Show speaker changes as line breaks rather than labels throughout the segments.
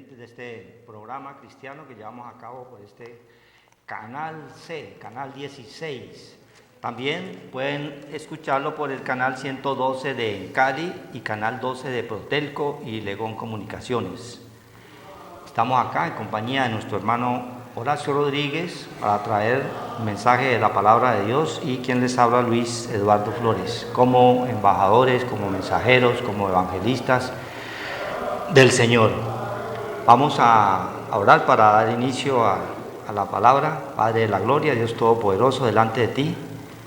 televidentes de este programa cristiano que llevamos a cabo por este canal C, canal 16. También pueden escucharlo por el canal 112 de Cali y canal 12 de Protelco y Legón Comunicaciones. Estamos acá en compañía de nuestro hermano Horacio Rodríguez para traer un mensaje de la palabra de Dios, y quien les habla, Luis Eduardo Flores, como embajadores, como mensajeros, como evangelistas del Señor. Vamos a orar para dar inicio a la palabra. Padre de la gloria, Dios Todopoderoso, delante de ti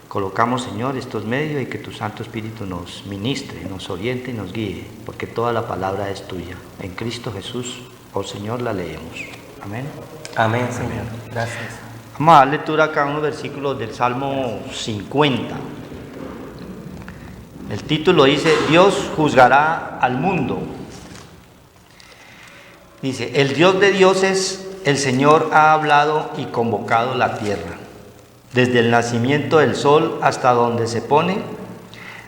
colocamos, Señor, estos medios, y que tu Santo Espíritu nos ministre, nos oriente y nos guíe, porque toda la palabra es tuya. En Cristo Jesús, oh Señor, la leemos. Amén.
Amén, Señor. Gracias.
Vamos a dar lectura acá a unos versículos del Salmo 50. El título dice: Dios juzgará al mundo. Dice: el Dios de dioses, el Señor, ha hablado y convocado la tierra. Desde el nacimiento del sol hasta donde se pone,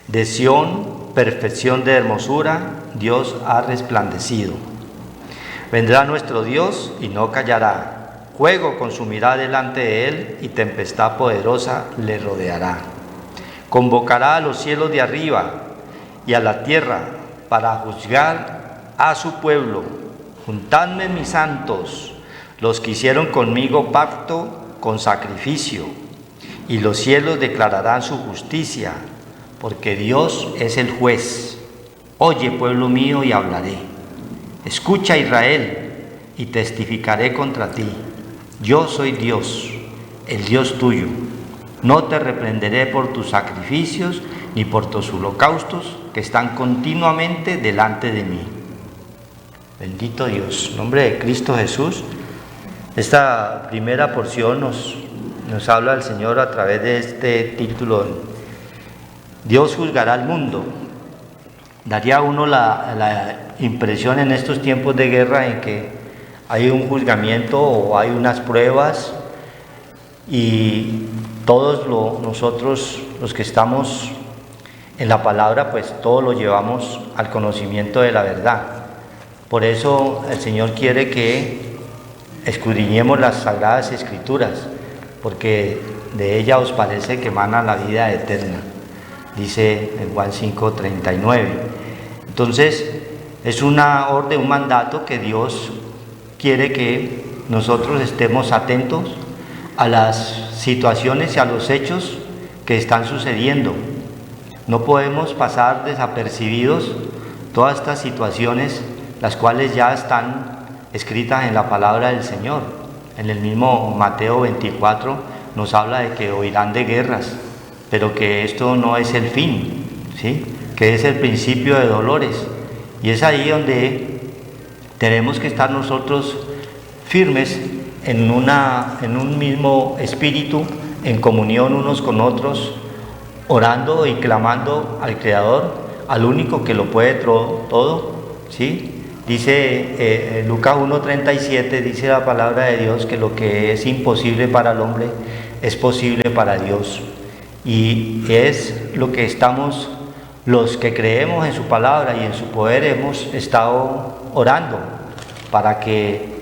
de Sión, perfección de hermosura, Dios ha resplandecido. Vendrá nuestro Dios y no callará. Fuego consumirá delante de él, y tempestad poderosa le rodeará. Convocará a los cielos de arriba y a la tierra para juzgar a su pueblo. Juntadme, mis santos, los que hicieron conmigo pacto con sacrificio, y los cielos declararán su justicia, porque Dios es el juez. Oye, pueblo mío, y hablaré. Escucha, Israel, y testificaré contra ti. Yo soy Dios, el Dios tuyo. No te reprenderé por tus sacrificios ni por tus holocaustos, que están continuamente delante de mí. Bendito Dios. En nombre de Cristo Jesús, esta primera porción nos habla el Señor a través de este título: Dios juzgará al mundo. Daría uno la impresión en estos tiempos de guerra en que hay un juzgamiento o hay unas pruebas, y todos nosotros los que estamos en la palabra, pues todo lo llevamos al conocimiento de la verdad. Por eso el Señor quiere que escudriñemos las Sagradas Escrituras, porque de ella os parece que emana la vida eterna, dice en Juan 5:39. Entonces es una orden, un mandato que Dios quiere que nosotros estemos atentos a las situaciones y a los hechos que están sucediendo. No podemos pasar desapercibidos todas estas situaciones, las cuales ya están escritas en la palabra del Señor. En el mismo Mateo 24 nos habla de que oirán de guerras, pero que esto no es el fin, ¿sí? Que es el principio de dolores. Y es ahí donde tenemos que estar nosotros firmes en un mismo espíritu, en comunión unos con otros, orando y clamando al Creador, al único que lo puede todo, ¿sí? Dice Lucas 1:37, dice la palabra de Dios que lo que es imposible para el hombre es posible para Dios. Y es lo que estamos, los que creemos en su palabra y en su poder, hemos estado orando para que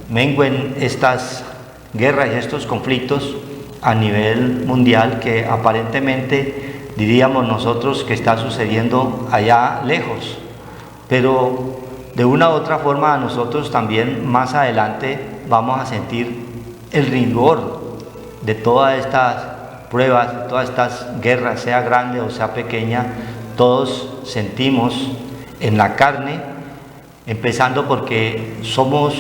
mengüen estas guerras y estos conflictos a nivel mundial, que aparentemente diríamos nosotros que está sucediendo allá lejos, pero de una u otra forma nosotros también más adelante vamos a sentir el rigor de todas estas pruebas, de todas estas guerras, sea grande o sea pequeña. Todos sentimos en la carne, empezando porque somos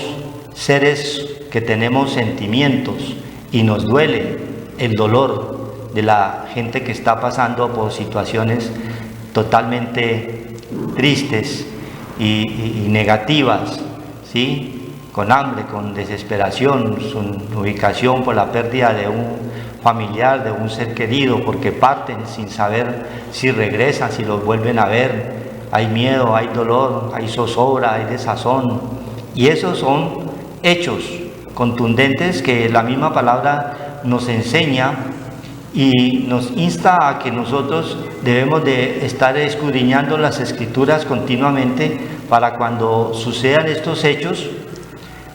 seres que tenemos sentimientos, y nos duele el dolor de la gente que está pasando por situaciones totalmente tristes y negativas, ¿sí? Con hambre, con desesperación, sin ubicación por la pérdida de un familiar, de un ser querido, porque parten sin saber si regresan, si los vuelven a ver. Hay miedo, hay dolor, hay zozobra, hay desazón, y esos son hechos contundentes que la misma palabra nos enseña y nos insta a que nosotros debemos de estar escudriñando las Escrituras continuamente, para cuando sucedan estos hechos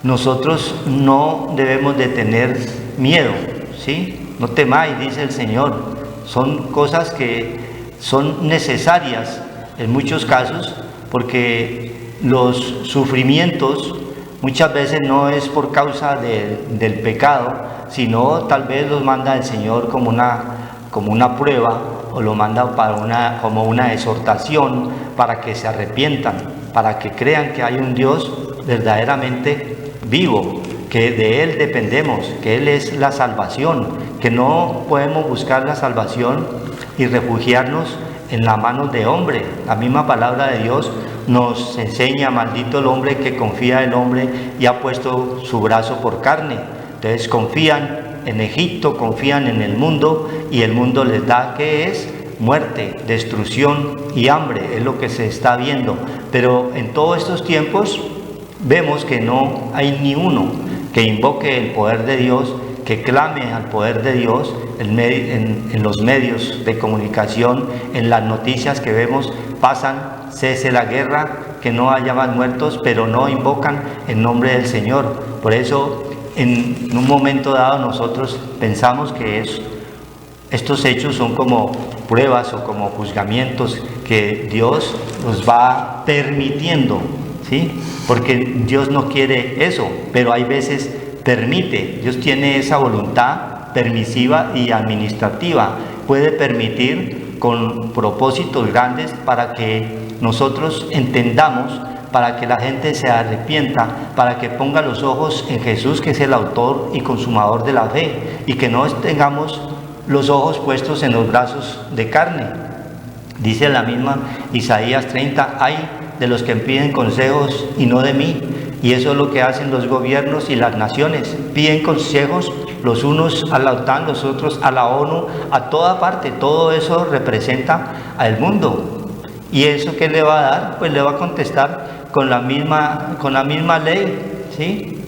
nosotros no debemos de tener miedo, ¿sí? No temáis, dice el Señor. Son cosas que son necesarias en muchos casos, porque los sufrimientos muchas veces no es por causa del pecado, sino tal vez los manda el Señor como una prueba, o lo manda como una exhortación para que se arrepientan, para que crean que hay un Dios verdaderamente vivo, que de Él dependemos, que Él es la salvación, que no podemos buscar la salvación y refugiarnos en las manos de hombre. La misma palabra de Dios nos enseña: maldito el hombre que confía en el hombre y ha puesto su brazo por carne. Entonces confían en Egipto, confían en el mundo, y el mundo les da, ¿qué es? Muerte, destrucción y hambre, es lo que se está viendo. Pero en todos estos tiempos vemos que no hay ni uno que invoque el poder de Dios, que clame al poder de Dios en los medios de comunicación, en las noticias que vemos, pasan: cese la guerra, que no haya más muertos, pero no invocan el nombre del Señor. Por eso, en un momento dado, nosotros pensamos que estos hechos son como pruebas o como juzgamientos que Dios nos va permitiendo, ¿sí? Porque Dios no quiere eso, pero hay veces permite. Dios tiene esa voluntad permisiva y administrativa. Puede permitir con propósitos grandes para que nosotros entendamos, para que la gente se arrepienta, para que ponga los ojos en Jesús, que es el autor y consumador de la fe, y que no tengamos los ojos puestos en los brazos de carne. Dice la misma Isaías 30: ay de los que piden consejos y no de mí. Y eso es lo que hacen los gobiernos y las naciones: piden consejos, los unos a la OTAN, los otros a la ONU, a toda parte. Todo eso representa al mundo. ¿Y eso qué le va a dar? Pues le va a contestar con la misma ley, ¿sí?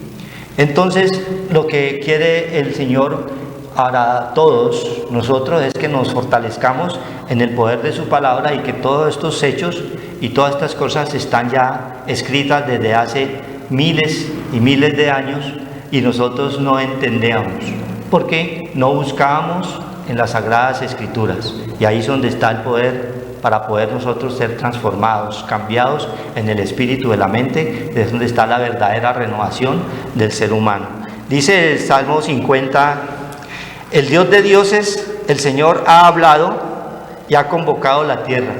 Entonces, lo que quiere el Señor para todos nosotros es que nos fortalezcamos en el poder de su palabra, y que todos estos hechos y todas estas cosas están ya escritas desde hace miles y miles de años, y nosotros no entendíamos porque no buscábamos en las Sagradas Escrituras. Y ahí es donde está el poder para poder nosotros ser transformados, cambiados en el espíritu de la mente. Es donde está la verdadera renovación del ser humano. Dice el Salmo 50: el Dios de dioses, el Señor, ha hablado y ha convocado la tierra.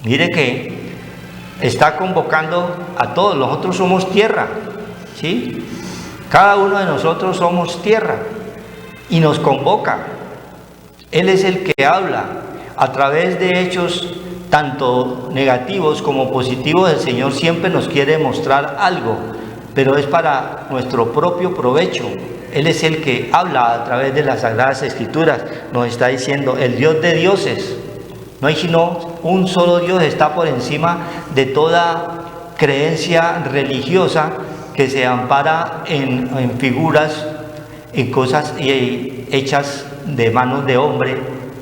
Mire que está convocando a todos. Nosotros somos tierra, ¿sí? Cada uno de nosotros somos tierra, y nos convoca. Él es el que habla a través de hechos tanto negativos como positivos. El Señor siempre nos quiere mostrar algo, pero es para nuestro propio provecho. Él es el que habla a través de las Sagradas Escrituras. Nos está diciendo: el Dios de dioses. No hay sino un solo Dios, está por encima de toda creencia religiosa que se ampara en figuras, en cosas hechas de manos de hombre.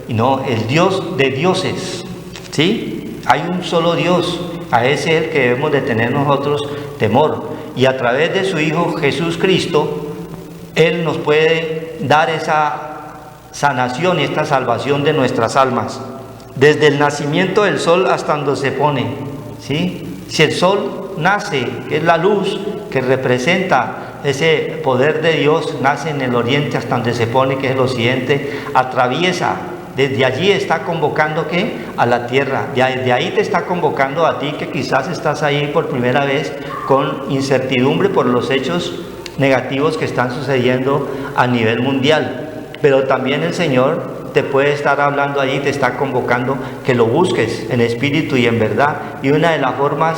Y no, el Dios de dioses, ¿sí? Hay un solo Dios, a ese es el que debemos de tener nosotros temor. Y a través de su Hijo Jesús Cristo, Él nos puede dar esa sanación y esta salvación de nuestras almas. Desde el nacimiento del sol hasta donde se pone, ¿sí? Si el sol nace, que es la luz que representa ese poder de Dios, nace en el oriente hasta donde se pone, que es el occidente, atraviesa. Desde allí está convocando, ¿qué? A la tierra. De ahí te está convocando a ti, que quizás estás ahí por primera vez con incertidumbre por los hechos negativos que están sucediendo a nivel mundial. Pero también el Señor te puede estar hablando allí, te está convocando que lo busques en espíritu y en verdad. Y una de las formas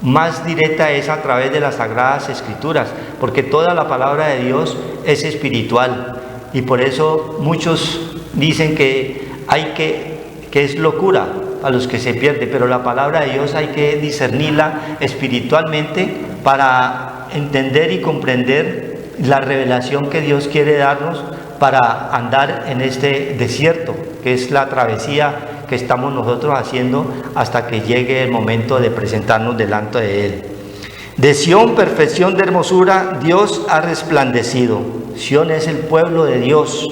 más directas es a través de las Sagradas Escrituras, porque toda la palabra de Dios es espiritual. Y por eso muchos dicen que es locura a los que se pierden, pero la palabra de Dios hay que discernirla espiritualmente para entender y comprender la revelación que Dios quiere darnos para andar en este desierto, que es la travesía que estamos nosotros haciendo hasta que llegue el momento de presentarnos delante de Él. De Sión, perfección de hermosura, Dios ha resplandecido. Sión es el pueblo de Dios.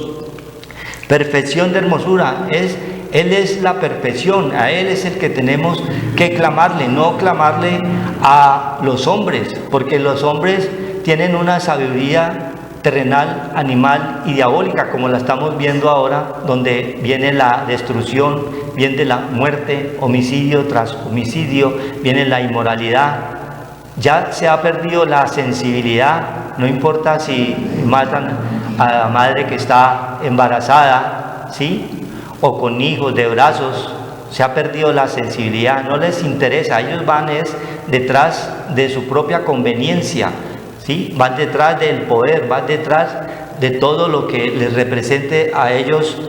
Perfección de hermosura, Él es la perfección, a Él es el que tenemos que clamarle, no clamarle a los hombres, porque los hombres tienen una sabiduría terrenal, animal y diabólica, como la estamos viendo ahora, donde viene la destrucción, viene la muerte, homicidio tras homicidio, viene la inmoralidad. Ya se ha perdido la sensibilidad, no importa si matan a la madre que está embarazada, ¿sí? O con hijos de brazos, se ha perdido la sensibilidad, no les interesa, ellos van detrás de su propia conveniencia, ¿sí? Van detrás del poder, van detrás de todo lo que les represente a ellos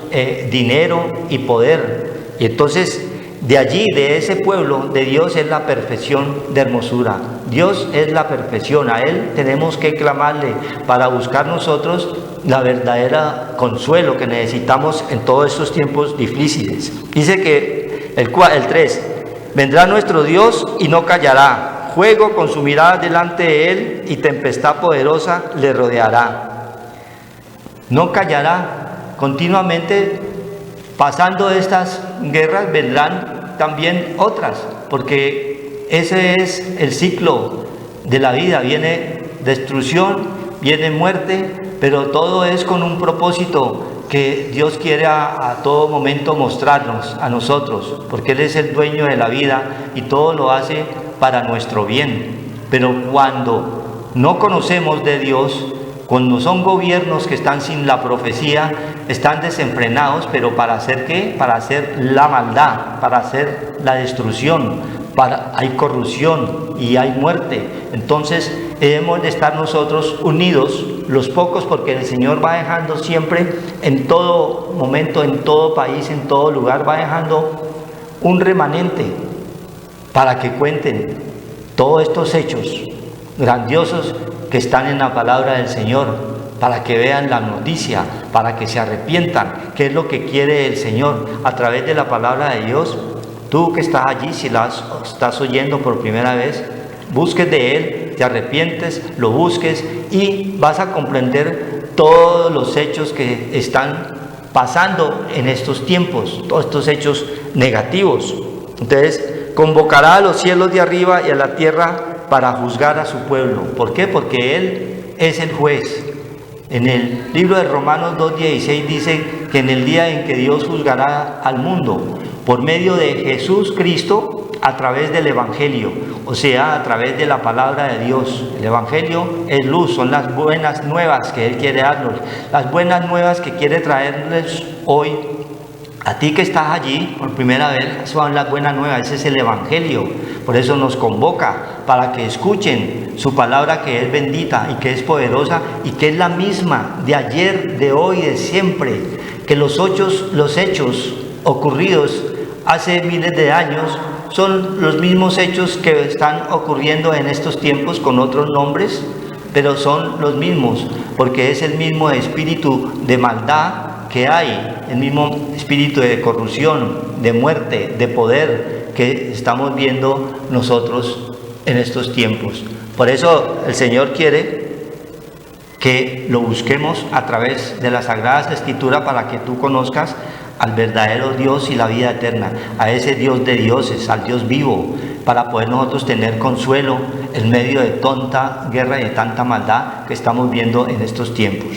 dinero y poder. Y entonces de allí, de ese pueblo de Dios, es la perfección de hermosura. Dios es la perfección, a Él tenemos que clamarle para buscar nosotros la verdadera consuelo que necesitamos en todos estos tiempos difíciles. Dice que el 3, vendrá nuestro Dios y no callará, fuego consumirá delante de Él y tempestad poderosa le rodeará. No callará, continuamente pasando estas guerras vendrán también otras, porque ese es el ciclo de la vida, viene destrucción, viene muerte, pero todo es con un propósito que Dios quiere a todo momento mostrarnos a nosotros, porque Él es el dueño de la vida y todo lo hace para nuestro bien. Pero cuando no conocemos de Dios, cuando son gobiernos que están sin la profecía, están desenfrenados, pero ¿para hacer qué? Para hacer la maldad, para hacer la destrucción, hay corrupción y hay muerte. Entonces debemos de estar nosotros unidos, los pocos, porque el Señor va dejando siempre, en todo momento, en todo país, en todo lugar, va dejando un remanente para que cuenten todos estos hechos grandiosos que están en la palabra del Señor, para que vean la noticia, para que se arrepientan, qué es lo que quiere el Señor a través de la palabra de Dios. Tú que estás allí, si la estás oyendo por primera vez, busques de Él, te arrepientes, lo busques y vas a comprender todos los hechos que están pasando en estos tiempos, todos estos hechos negativos. Entonces, convocará a los cielos de arriba y a la tierra para juzgar a su pueblo. ¿Por qué? Porque Él es el juez. En el libro de Romanos 2:16 dice que en el día en que Dios juzgará al mundo, por medio de Jesús Cristo, a través del Evangelio, o sea, a través de la palabra de Dios. El Evangelio es luz, son las buenas nuevas que Él quiere darnos, las buenas nuevas que quiere traerles hoy. A ti que estás allí por primera vez, son las buenas nuevas, ese es el Evangelio. Por eso nos convoca, para que escuchen su palabra, que es bendita y que es poderosa y que es la misma de ayer, de hoy, de siempre. Que los hechos ocurridos hace miles de años son los mismos hechos que están ocurriendo en estos tiempos con otros nombres, pero son los mismos, porque es el mismo espíritu de maldad que hay, el mismo espíritu de corrupción, de muerte, de poder que estamos viendo nosotros en estos tiempos. Por eso el Señor quiere que lo busquemos a través de las Sagradas Escrituras, para que tú conozcas al verdadero Dios y la vida eterna, a ese Dios de dioses, al Dios vivo, para poder nosotros tener consuelo en medio de tanta guerra y de tanta maldad que estamos viendo en estos tiempos.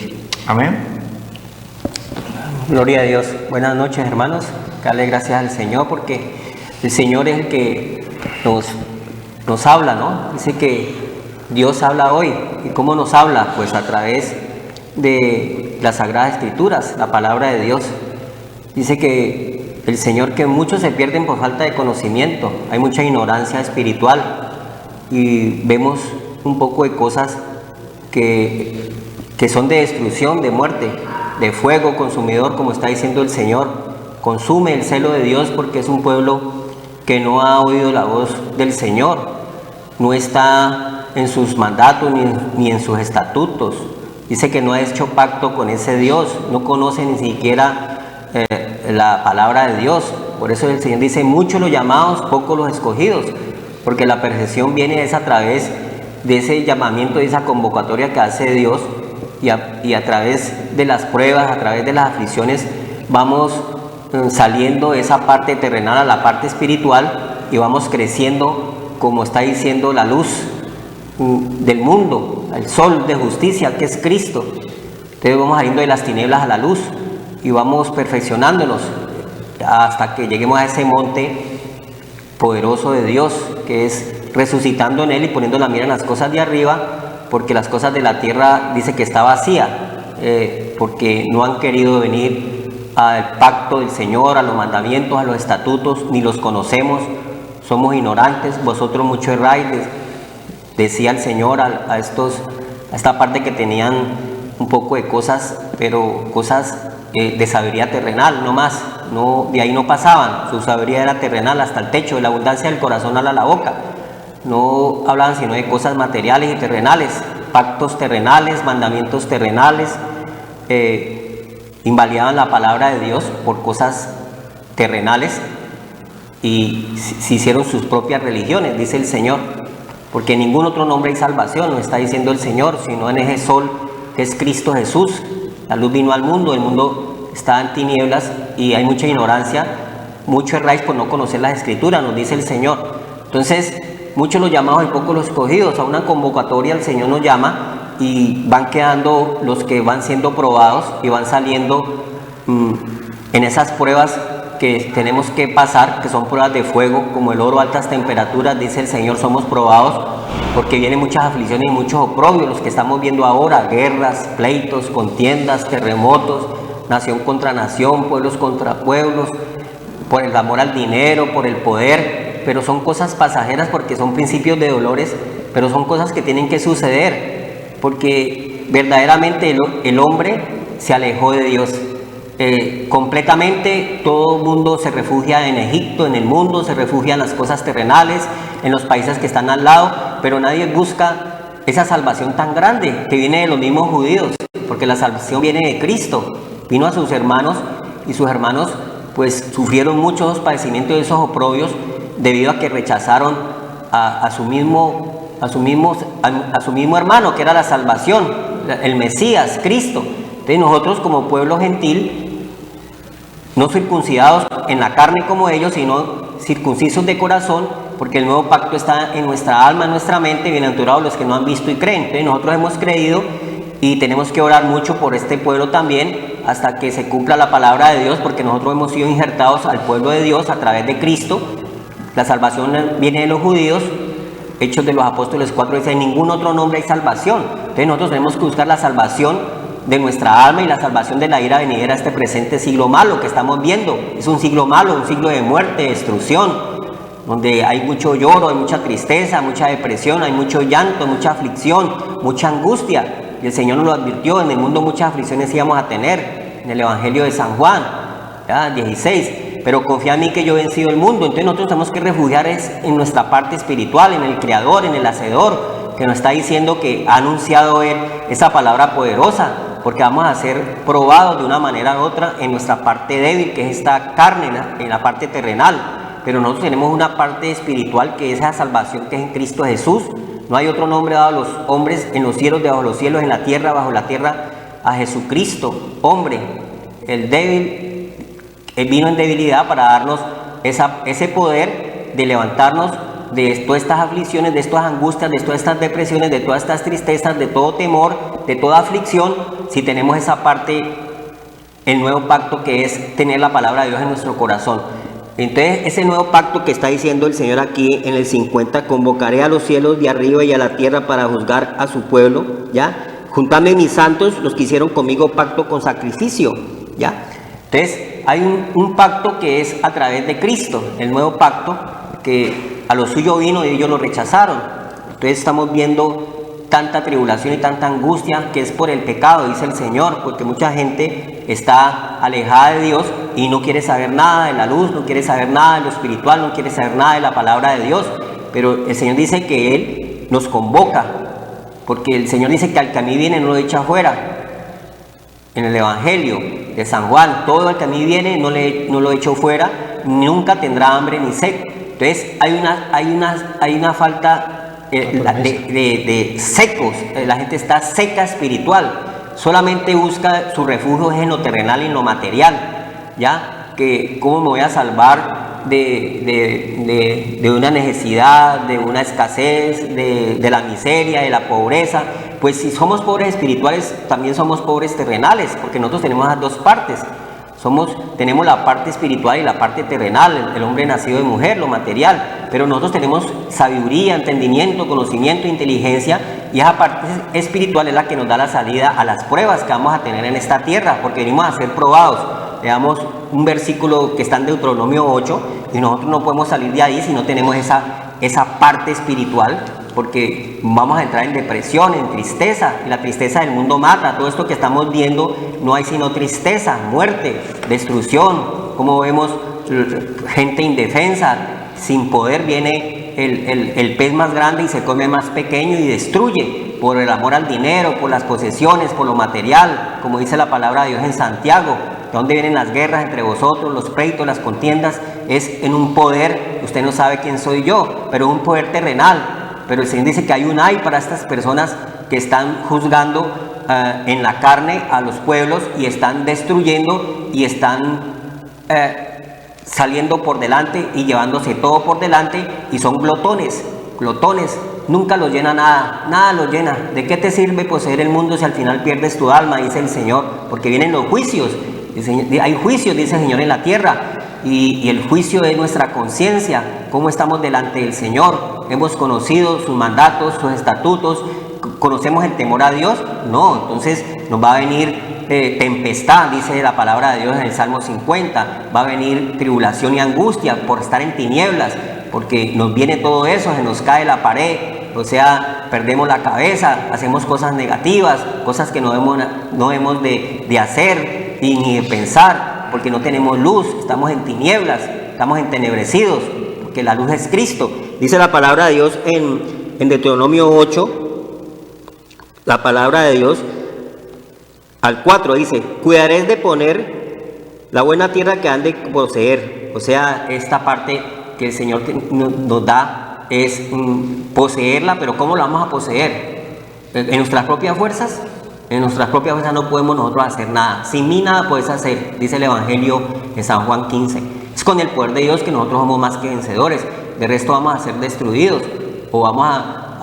Amén.
Gloria a Dios. Buenas noches, hermanos. Darle gracias al Señor, porque el Señor es el que nos habla, ¿no? Dice que Dios habla hoy. ¿Y cómo nos habla? Pues a través de las Sagradas Escrituras, la palabra de Dios. Dice que el Señor, que muchos se pierden por falta de conocimiento, hay mucha ignorancia espiritual y vemos un poco de cosas que son de destrucción, de muerte, de fuego consumidor, como está diciendo el Señor. Consume el celo de Dios, porque es un pueblo que no ha oído la voz del Señor, no está en sus mandatos ni en sus estatutos. Dice que no ha hecho pacto con ese Dios, no conoce ni siquiera la palabra de Dios. Por eso el Señor dice: muchos los llamados, pocos los escogidos, porque la perfección viene es a través de ese llamamiento, de esa convocatoria que hace Dios, y a través de las pruebas, a través de las aflicciones, vamos saliendo de esa parte terrenal a la parte espiritual y vamos creciendo, como está diciendo la luz del mundo, el sol de justicia que es Cristo. Entonces vamos saliendo de las tinieblas a la luz y vamos perfeccionándonos hasta que lleguemos a ese monte poderoso de Dios, que es resucitando en Él y poniendo la mira en las cosas de arriba, porque las cosas de la tierra dice que está vacía, porque no han querido venir al pacto del Señor, a los mandamientos, a los estatutos, ni los conocemos, somos ignorantes, vosotros mucho erráis, decía el Señor a esta parte que tenían un poco de cosas, pero cosas de sabiduría terrenal, no más, no, de ahí no pasaban, su sabiduría era terrenal hasta el techo, de la abundancia del corazón habla la boca. No hablaban sino de cosas materiales y terrenales, pactos terrenales, mandamientos terrenales, invalidaban la palabra de Dios por cosas terrenales y se hicieron sus propias religiones, dice el Señor, porque en ningún otro nombre hay salvación, no está diciendo el Señor, sino en ese sol que es Cristo Jesús. La luz vino al mundo, el mundo está en tinieblas y hay mucha ignorancia, mucho erráis por no conocer las Escrituras, nos dice el Señor. Entonces, muchos los llamados y pocos los escogidos. A una convocatoria el Señor nos llama y van quedando los que van siendo probados y van saliendo en esas pruebas que tenemos que pasar, que son pruebas de fuego, como el oro a altas temperaturas, dice el Señor, somos probados porque vienen muchas aflicciones y muchos oprobios, los que estamos viendo ahora, guerras, pleitos, contiendas, terremotos, nación contra nación, pueblos contra pueblos, por el amor al dinero, por el poder, pero son cosas pasajeras porque son principios de dolores, pero son cosas que tienen que suceder, porque verdaderamente el hombre se alejó de Dios. Completamente todo el mundo se refugia en Egipto, en el mundo, se refugia en las cosas terrenales, en los países que están al lado, pero nadie busca esa salvación tan grande que viene de los mismos judíos, porque la salvación viene de Cristo, vino a sus hermanos y sus hermanos pues sufrieron muchos padecimientos de esos oprobios debido a que rechazaron a su mismo hermano, que era la salvación, el Mesías, Cristo. Entonces nosotros como pueblo gentil, no circuncidados en la carne como ellos, sino circuncisos de corazón, porque el nuevo pacto está en nuestra alma, en nuestra mente, bienaventurados los que no han visto y creen. Entonces nosotros hemos creído y tenemos que orar mucho por este pueblo también, hasta que se cumpla la palabra de Dios, porque nosotros hemos sido injertados al pueblo de Dios a través de Cristo. La salvación viene de los judíos. Hechos de los Apóstoles 4 dice, en ningún otro nombre hay salvación. Entonces nosotros tenemos que buscar la salvación de nuestra alma y la salvación de la ira venidera a este presente siglo malo que estamos viendo. Es un siglo malo, un siglo de muerte, de destrucción, donde hay mucho lloro, hay mucha tristeza, mucha depresión, hay mucho llanto, mucha aflicción, mucha angustia. Y el Señor nos lo advirtió, en el mundo muchas aflicciones íbamos a tener, en el Evangelio de San Juan, 16. Pero confía en mí que yo he vencido el mundo. Entonces nosotros tenemos que refugiar en nuestra parte espiritual, en el Creador, en el Hacedor, que nos está diciendo que ha anunciado Él esa palabra poderosa, porque vamos a ser probados de una manera u otra en nuestra parte débil, que es esta carne, en la parte terrenal. Pero nosotros tenemos una parte espiritual que es esa salvación que es en Cristo Jesús. No hay otro nombre dado a los hombres en los cielos, debajo de los cielos, en la tierra, bajo la tierra, a Jesucristo, hombre, el débil. Él vino en debilidad para darnos ese poder de levantarnos de todas estas aflicciones, de estas angustias, de todas estas depresiones, de todas estas tristezas, de todo temor, de toda aflicción, si tenemos esa parte, el nuevo pacto, que es tener la palabra de Dios en nuestro corazón. Entonces, ese nuevo pacto que está diciendo el Señor aquí en el 50, convocaré a los cielos de arriba y a la tierra para juzgar a su pueblo, ¿ya? Juntadme mis santos, los que hicieron conmigo pacto con sacrificio, ¿ya? Entonces, hay un pacto que es a través de Cristo, el nuevo pacto, que a lo suyo vino y ellos lo rechazaron. Entonces estamos viendo tanta tribulación y tanta angustia que es por el pecado, dice el Señor, porque mucha gente está alejada de Dios y no quiere saber nada de la luz, no quiere saber nada de lo espiritual, no quiere saber nada de la palabra de Dios. Pero el Señor dice que Él nos convoca, porque el Señor dice que al que a mí viene no lo echa afuera. En el Evangelio de San Juan, todo el que a mí viene no lo echo fuera, nunca tendrá hambre ni sed. Entonces hay una falta de secos, la gente está seca espiritual, solamente busca su refugio en lo terrenal y en lo material, ¿ya? Que cómo me voy a salvar de una necesidad, de una escasez, de la miseria, de la pobreza. Pues si somos pobres espirituales, también somos pobres terrenales, porque nosotros tenemos las dos partes. Tenemos la parte espiritual y la parte terrenal, el hombre nacido de mujer, lo material, pero nosotros tenemos sabiduría, entendimiento, conocimiento, inteligencia, y esa parte espiritual es la que nos da la salida a las pruebas que vamos a tener en esta tierra, porque venimos a ser probados. Veamos un versículo que está en Deuteronomio 8, y nosotros no podemos salir de ahí si no tenemos esa parte espiritual, porque vamos a entrar en depresión, en tristeza, y la tristeza del mundo mata. Todo esto que estamos viendo, no hay sino tristeza, muerte, destrucción. Como vemos gente indefensa, sin poder, viene el pez más grande y se come más pequeño y destruye, por el amor al dinero, por las posesiones, por lo material, como dice la palabra de Dios en Santiago. ¿De dónde vienen las guerras entre vosotros, los pleitos, las contiendas? Es en un poder, usted no sabe quién soy yo, pero un poder terrenal. Pero el Señor dice que hay un ay para estas personas que están juzgando en la carne a los pueblos, y están destruyendo, y están saliendo por delante y llevándose todo por delante, y son glotones, nunca los llena nada los llena. ¿De qué te sirve poseer el mundo si al final pierdes tu alma? Dice el Señor, porque vienen los juicios. Hay juicios, dice el Señor, en la tierra. Y el juicio es nuestra conciencia, cómo estamos delante del Señor. ¿Hemos conocido sus mandatos, sus estatutos? ¿Conocemos el temor a Dios? No, entonces nos va a venir tempestad, dice la palabra de Dios en el Salmo 50. Va a venir tribulación y angustia por estar en tinieblas, porque nos viene todo eso, se nos cae la pared, o sea, perdemos la cabeza, hacemos cosas negativas, cosas que no debemos de hacer y ni de pensar, porque no tenemos luz, estamos en tinieblas, estamos entenebrecidos, porque la luz es Cristo. Dice la palabra de Dios en Deuteronomio 8, la palabra de Dios al 4 dice: cuidaréis de poner la buena tierra que han de poseer. O sea, esta parte que el Señor nos da es poseerla, pero ¿cómo la vamos a poseer? ¿En nuestras propias fuerzas? En nuestras propias fuerzas no podemos nosotros hacer nada. Sin mí nada puedes hacer, dice el Evangelio en San Juan 15. Es con el poder de Dios que nosotros somos más que vencedores. De resto vamos a ser destruidos, o vamos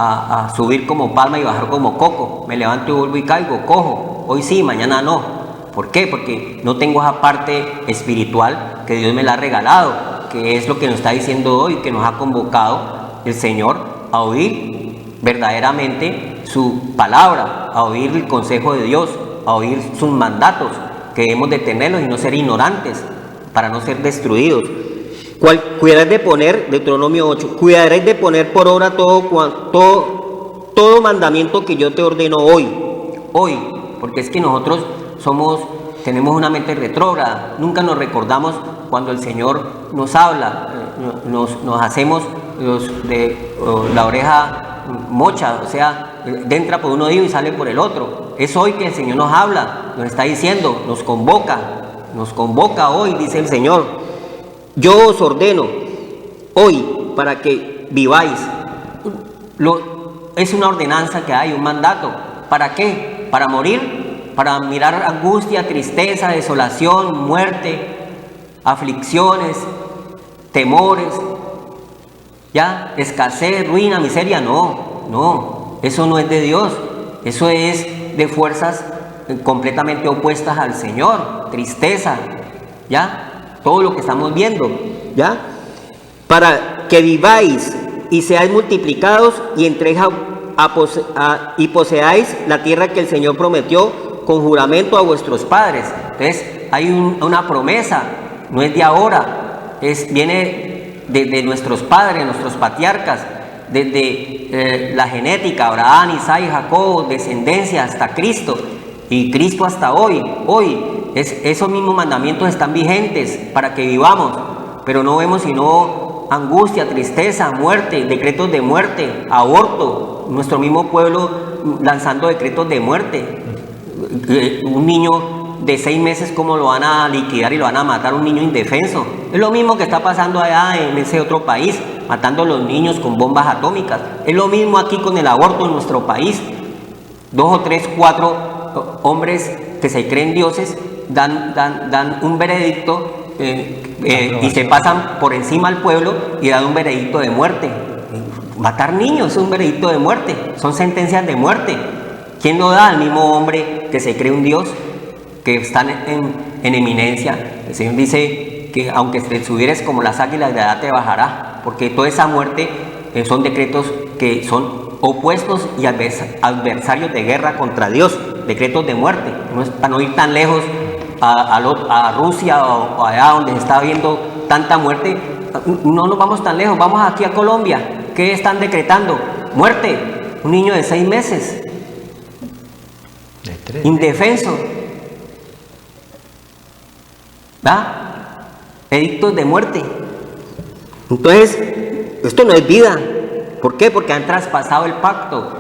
a subir como palma y bajar como coco. Me levanto y vuelvo y caigo, cojo. Hoy sí, mañana no. ¿Por qué? Porque no tengo esa parte espiritual que Dios me la ha regalado, que es lo que nos está diciendo hoy, que nos ha convocado el Señor a oír verdaderamente su palabra, a oír el consejo de Dios, a oír sus mandatos, que debemos de tenerlos y no ser ignorantes para no ser destruidos. Cuidaréis de poner, Deuteronomio 8, cuidaréis de poner por obra todo mandamiento que yo te ordeno hoy, porque es que nosotros tenemos una mente retrógrada, nunca nos recordamos cuando el Señor nos habla, nos hacemos la oreja mocha, o sea, entra por un oído y sale por el otro. Es hoy que el Señor nos habla, nos está diciendo, nos convoca hoy, dice el Señor: yo os ordeno hoy para que viváis. Es una ordenanza que hay, un mandato. ¿Para qué? ¿Para morir? ¿Para mirar angustia, tristeza, desolación, muerte, aflicciones, temores, ya, escasez, ruina, miseria? No, eso no es de Dios. Eso es de fuerzas completamente opuestas al Señor. Tristeza, ya, todo lo que estamos viendo, ya, para que viváis y seáis multiplicados y entréis y poseáis la tierra que el Señor prometió con juramento a vuestros padres. Entonces hay una promesa, no es de ahora, viene de nuestros padres, nuestros patriarcas, desde la genética, Abraham, Isaac y Jacob, descendencia hasta Cristo, y Cristo hasta hoy. Esos mismos mandamientos están vigentes para que vivamos, pero no vemos sino angustia, tristeza, muerte, decretos de muerte, aborto, nuestro mismo pueblo lanzando decretos de muerte. Un niño de 6 meses, ¿cómo lo van a liquidar y lo van a matar? Un niño indefenso. Es lo mismo que está pasando allá en ese otro país. matando a los niños con bombas atómicas. Es lo mismo aquí con el aborto en nuestro país. 2 o 3, 4 hombres que se creen dioses dan un veredicto y se pasan por encima al pueblo y dan un veredicto de muerte. Matar niños es un veredicto de muerte, son sentencias de muerte. ¿Quién lo da? Al mismo hombre que se cree un Dios, que están en eminencia. El Señor dice que aunque te subieres como las águilas, de edad te bajará, porque toda esa muerte son decretos que son opuestos y adversarios de guerra contra Dios, decretos de muerte. Para no ir tan lejos a Rusia o allá donde se está viendo tanta muerte, no nos vamos tan lejos, vamos aquí a Colombia. ¿Qué están decretando? Muerte. Un niño de 6 meses, indefenso. Edictos de muerte. Entonces, esto no es vida. ¿Por qué? Porque han traspasado el pacto.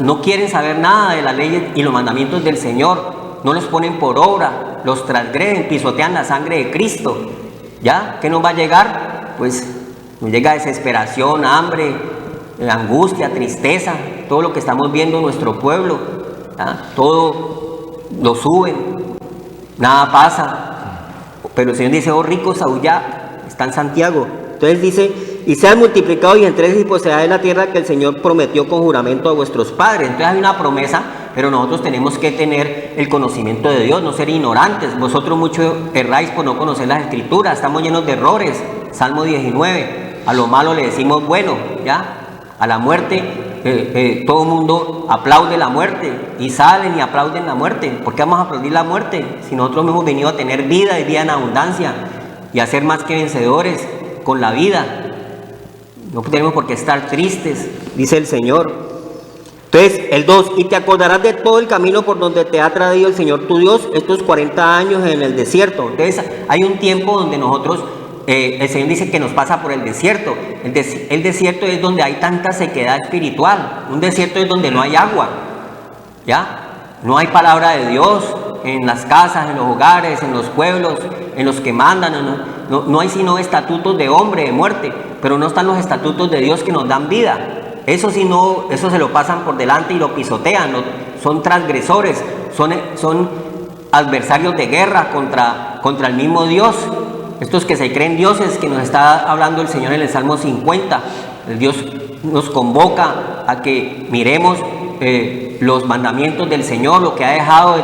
No quieren saber nada de la ley y los mandamientos del Señor. No los ponen por obra, los transgreden, pisotean la sangre de Cristo. ¿Ya? ¿Qué nos va a llegar? Pues nos llega desesperación, hambre, angustia, tristeza, todo lo que estamos viendo en nuestro pueblo. Todo lo suben, nada pasa. Pero el Señor dice: oh ricos, aullad, está en Santiago. Entonces dice: y sean multiplicados y entréis y poseáis la tierra que el Señor prometió con juramento a vuestros padres. Entonces hay una promesa, pero nosotros tenemos que tener el conocimiento de Dios, no ser ignorantes. Vosotros mucho erráis por no conocer las Escrituras, estamos llenos de errores. Salmo 19, a lo malo le decimos bueno, ¿ya? A la muerte, todo el mundo aplaude la muerte y salen y aplauden la muerte. ¿Por qué vamos a aplaudir la muerte? Si nosotros hemos venido a tener vida y vida en abundancia y a ser más que vencedores con la vida. No tenemos por qué estar tristes, dice el Señor. Entonces, el 2, y te acordarás de todo el camino por donde te ha traído el Señor tu Dios estos 40 años en el desierto. Entonces, hay un tiempo donde nosotros, el Señor dice que nos pasa por el desierto. El desierto es donde hay tanta sequedad espiritual. Un desierto es donde no hay agua, ¿ya? No hay palabra de Dios en las casas, en los hogares, en los pueblos, en los que mandan. No hay sino estatutos de hombre, de muerte, pero no están los estatutos de Dios que nos dan vida. Eso sí, no, eso se lo pasan por delante y lo pisotean. Son transgresores, son adversarios de guerra contra el mismo Dios. Estos que se creen dioses, que nos está hablando el Señor en el Salmo 50. El Dios nos convoca a que miremos los mandamientos del Señor, lo que ha dejado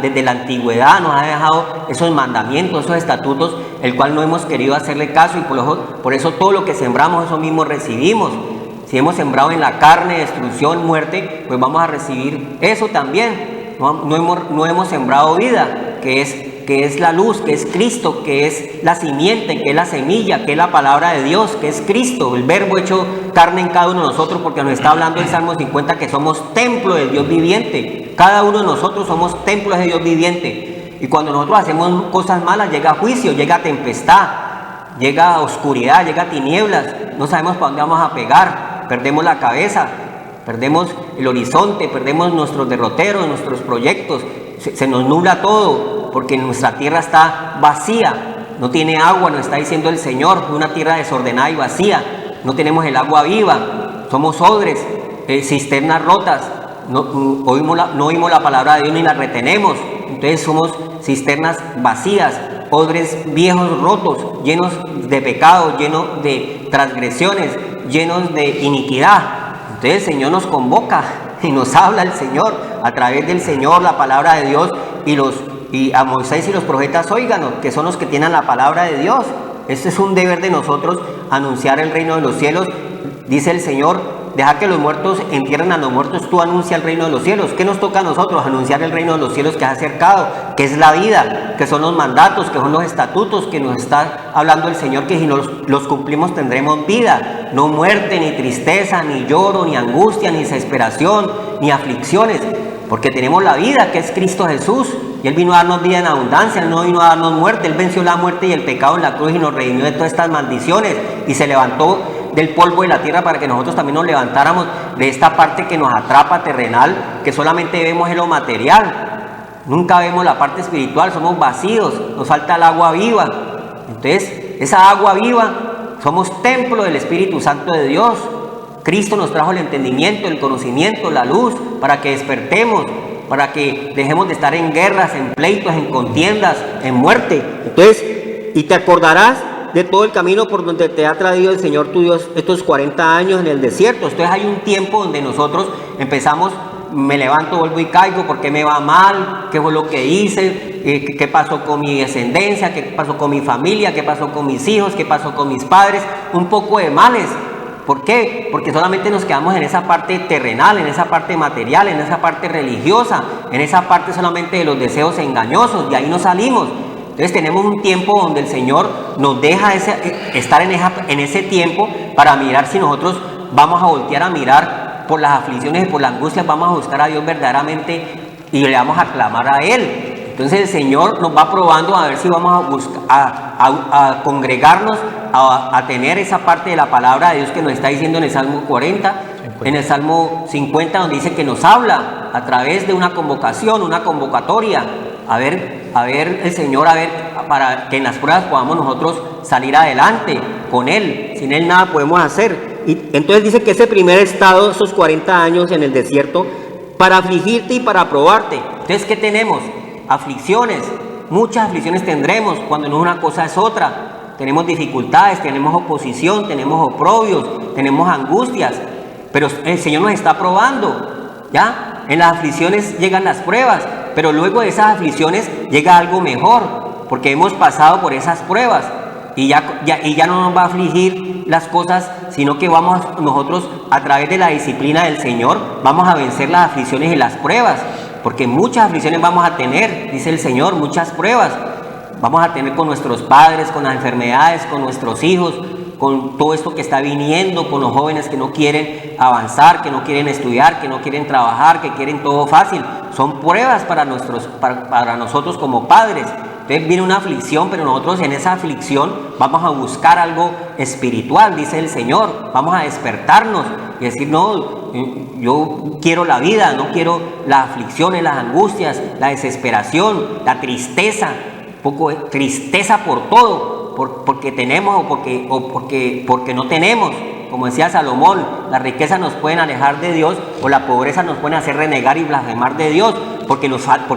desde la antigüedad, nos ha dejado esos mandamientos, esos estatutos, el cual no hemos querido hacerle caso, y por eso todo lo que sembramos, eso mismo recibimos. Si hemos sembrado en la carne, destrucción, muerte, pues vamos a recibir eso también. No hemos sembrado vida, que es la luz, que es Cristo, que es la simiente, que es la semilla, que es la palabra de Dios, que es Cristo, el verbo hecho carne en cada uno de nosotros, porque nos está hablando el Salmo 50 que somos templo del Dios viviente. Cada uno de nosotros somos templos de Dios viviente. Y cuando nosotros hacemos cosas malas, llega juicio, llega tempestad, llega oscuridad, llega tinieblas. No sabemos para dónde vamos a pegar, perdemos la cabeza, perdemos el horizonte, perdemos nuestros derroteros, nuestros proyectos. Se nos nubla todo, porque nuestra tierra está vacía, no tiene agua, nos está diciendo el Señor, una tierra desordenada y vacía, no tenemos el agua viva, somos odres, cisternas rotas, no oímos la palabra de Dios ni la retenemos. Entonces somos cisternas vacías, odres viejos rotos, llenos de pecados, llenos de transgresiones, llenos de iniquidad. Entonces el Señor nos convoca y nos habla el Señor a través del Señor, la palabra de Dios, y a Moisés y los profetas, óiganos, que son los que tienen la palabra de Dios. Este es un deber de nosotros, anunciar el reino de los cielos. Dice el Señor: deja que los muertos entierren a los muertos, tú anuncia el reino de los cielos. ¿Qué nos toca a nosotros? Anunciar el reino de los cielos que ha acercado, que es la vida, que son los mandatos, que son los estatutos que nos está hablando el Señor, que si los cumplimos tendremos vida, no muerte, ni tristeza, ni lloro, ni angustia, ni desesperación, ni aflicciones, porque tenemos la vida, que es Cristo Jesús, y Él vino a darnos vida en abundancia. Él no vino a darnos muerte, Él venció la muerte y el pecado en la cruz y nos redimió de todas estas maldiciones, y se levantó del polvo de la tierra para que nosotros también nos levantáramos de esta parte que nos atrapa terrenal, que solamente vemos en lo material, nunca vemos la parte espiritual, somos vacíos, nos falta el agua viva. Entonces esa agua viva somos templo del Espíritu Santo de Dios. Cristo nos trajo el entendimiento, el conocimiento, la luz, para que despertemos, para que dejemos de estar en guerras, en pleitos, en contiendas, en muerte. Entonces, y te acordarás de todo el camino por donde te ha traído el Señor tu Dios estos 40 años en el desierto. Entonces hay un tiempo donde nosotros empezamos, me levanto, vuelvo y caigo, ¿por qué me va mal? ¿Qué fue lo que hice? ¿Qué pasó con mi descendencia? ¿Qué pasó con mi familia? ¿Qué pasó con mis hijos? ¿Qué pasó con mis padres? Un poco de males. ¿Por qué? Porque solamente nos quedamos en esa parte terrenal, en esa parte material, en esa parte religiosa, en esa parte solamente de los deseos engañosos, de ahí no salimos. Entonces tenemos un tiempo donde el Señor nos deja estar en ese tiempo para mirar si nosotros vamos a voltear a mirar por las aflicciones y por las angustias, vamos a buscar a Dios verdaderamente y le vamos a clamar a Él. Entonces el Señor nos va probando a ver si vamos a buscar, a congregarnos, a tener esa parte de la palabra de Dios que nos está diciendo en el Salmo 40, en el Salmo 50, donde dice que nos habla a través de una convocación, una convocatoria. A ver el Señor, para que en las pruebas podamos nosotros salir adelante con Él. Sin Él nada podemos hacer. Y entonces dice que ese primer estado, esos 40 años en el desierto, para afligirte y para probarte. Entonces, ¿qué tenemos? Aflicciones. Muchas aflicciones tendremos, cuando no una cosa es otra. Tenemos dificultades, tenemos oposición, tenemos oprobios, tenemos angustias. Pero el Señor nos está probando, ¿ya? En las aflicciones llegan las pruebas, pero luego de esas aflicciones llega algo mejor, porque hemos pasado por esas pruebas y ya no nos va a afligir las cosas, sino que vamos nosotros, a través de la disciplina del Señor, vamos a vencer las aflicciones y las pruebas, porque muchas aflicciones vamos a tener, dice el Señor, muchas pruebas vamos a tener con nuestros padres, con las enfermedades, con nuestros hijos, con todo esto que está viniendo, con los jóvenes que no quieren avanzar, que no quieren estudiar, que no quieren trabajar, que quieren todo fácil. Son pruebas para nosotros como padres. Entonces viene una aflicción, pero nosotros en esa aflicción vamos a buscar algo espiritual, dice el Señor. Vamos a despertarnos y decir, no, yo quiero la vida, no quiero las aflicciones, las angustias, la desesperación, la tristeza, tristeza por todo. Porque tenemos o porque no tenemos. Como decía Salomón, la riqueza nos pueden alejar de Dios o la pobreza nos pueden hacer renegar y blasfemar de Dios, porque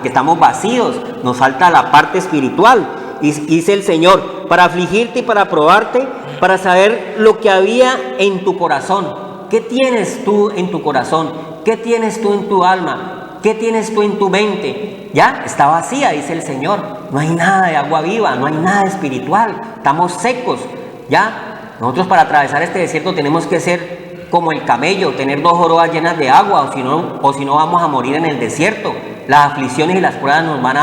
estamos vacíos, nos falta la parte espiritual. Y dice el Señor, para afligirte y para probarte, para saber lo que había en tu corazón. ¿Qué tienes tú en tu corazón? ¿Qué tienes tú en tu alma? ¿Qué tienes tú en tu mente? Ya está vacía, dice el Señor. No hay nada de agua viva, no hay nada espiritual. Estamos secos, ¿ya? Nosotros para atravesar este desierto tenemos que ser como el camello, tener 2 jorobas llenas de agua, o si no vamos a morir en el desierto. Las aflicciones y las pruebas no nos van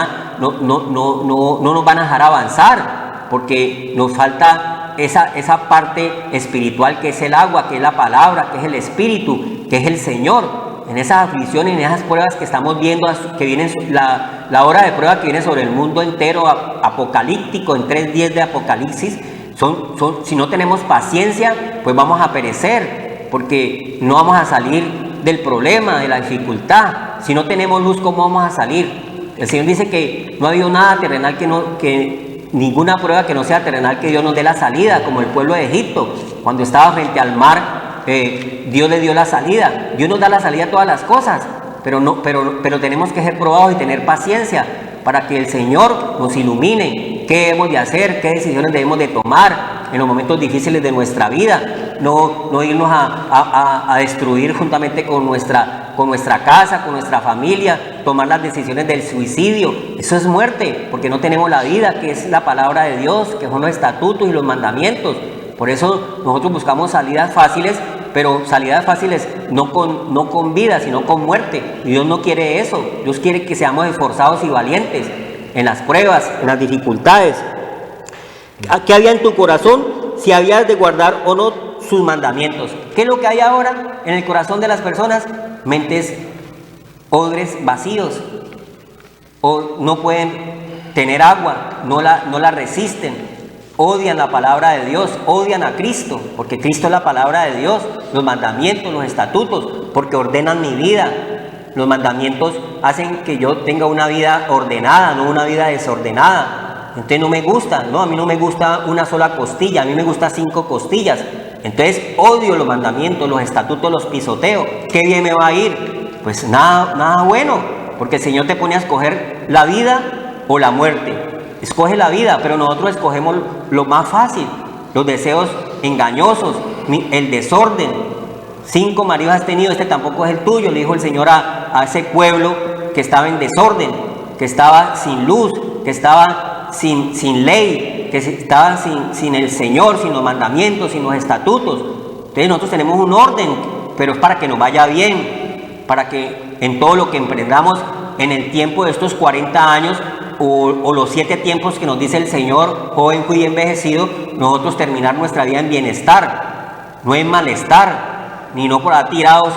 a dejar avanzar, porque nos falta esa parte espiritual que es el agua, que es la palabra, que es el Espíritu, que es el Señor. En esas aflicciones, en esas pruebas que estamos viendo, que vienen, la hora de prueba que viene sobre el mundo entero, apocalíptico, en 3:10 de Apocalipsis, si no tenemos paciencia, pues vamos a perecer, porque no vamos a salir del problema, de la dificultad. Si no tenemos luz, ¿cómo vamos a salir? El Señor dice que no ha habido nada terrenal, que ninguna prueba que no sea terrenal, que Dios nos dé la salida, como el pueblo de Egipto, cuando estaba frente al mar. Dios le dio la salida. Dios nos da la salida a todas las cosas, pero tenemos que ser probados y tener paciencia para que el Señor nos ilumine qué debemos de hacer, qué decisiones debemos de tomar en los momentos difíciles de nuestra vida. No irnos a destruir juntamente con nuestra casa, con nuestra familia, tomar las decisiones del suicidio. Eso es muerte, porque no tenemos la vida, que es la palabra de Dios, que son los estatutos y los mandamientos. Por eso nosotros buscamos salidas fáciles, pero salidas fáciles no con vida, sino con muerte. Y Dios no quiere eso. Dios quiere que seamos esforzados y valientes en las pruebas, en las dificultades. ¿Qué había en tu corazón? Si habías de guardar o no sus mandamientos. ¿Qué es lo que hay ahora en el corazón de las personas? Mentes, odres vacíos. O no pueden tener agua, no la resisten. Odian la palabra de Dios, odian a Cristo, porque Cristo es la palabra de Dios, los mandamientos, los estatutos, porque ordenan mi vida. Los mandamientos hacen que yo tenga una vida ordenada, no una vida desordenada. entonces no me gusta, no, a mí no me gusta una sola costilla, a mí me gusta 5 costillas, entonces odio los mandamientos, los estatutos, los pisoteo. ¿Qué bien me va a ir? Pues nada bueno, porque el Señor te pone a escoger la vida o la muerte. Escoge la vida, pero nosotros escogemos lo más fácil, los deseos engañosos, el desorden. 5 maridos has tenido, este tampoco es el tuyo, le dijo el Señor a ese pueblo que estaba en desorden, que estaba sin luz, que estaba sin ley, que estaba sin el Señor, sin los mandamientos, sin los estatutos. Entonces nosotros tenemos un orden, pero es para que nos vaya bien, para que en todo lo que emprendamos en el tiempo de estos 40 años o los 7 tiempos que nos dice el Señor, joven fui envejecido, nosotros terminar nuestra vida en bienestar, no en malestar, ni no por ahí tirados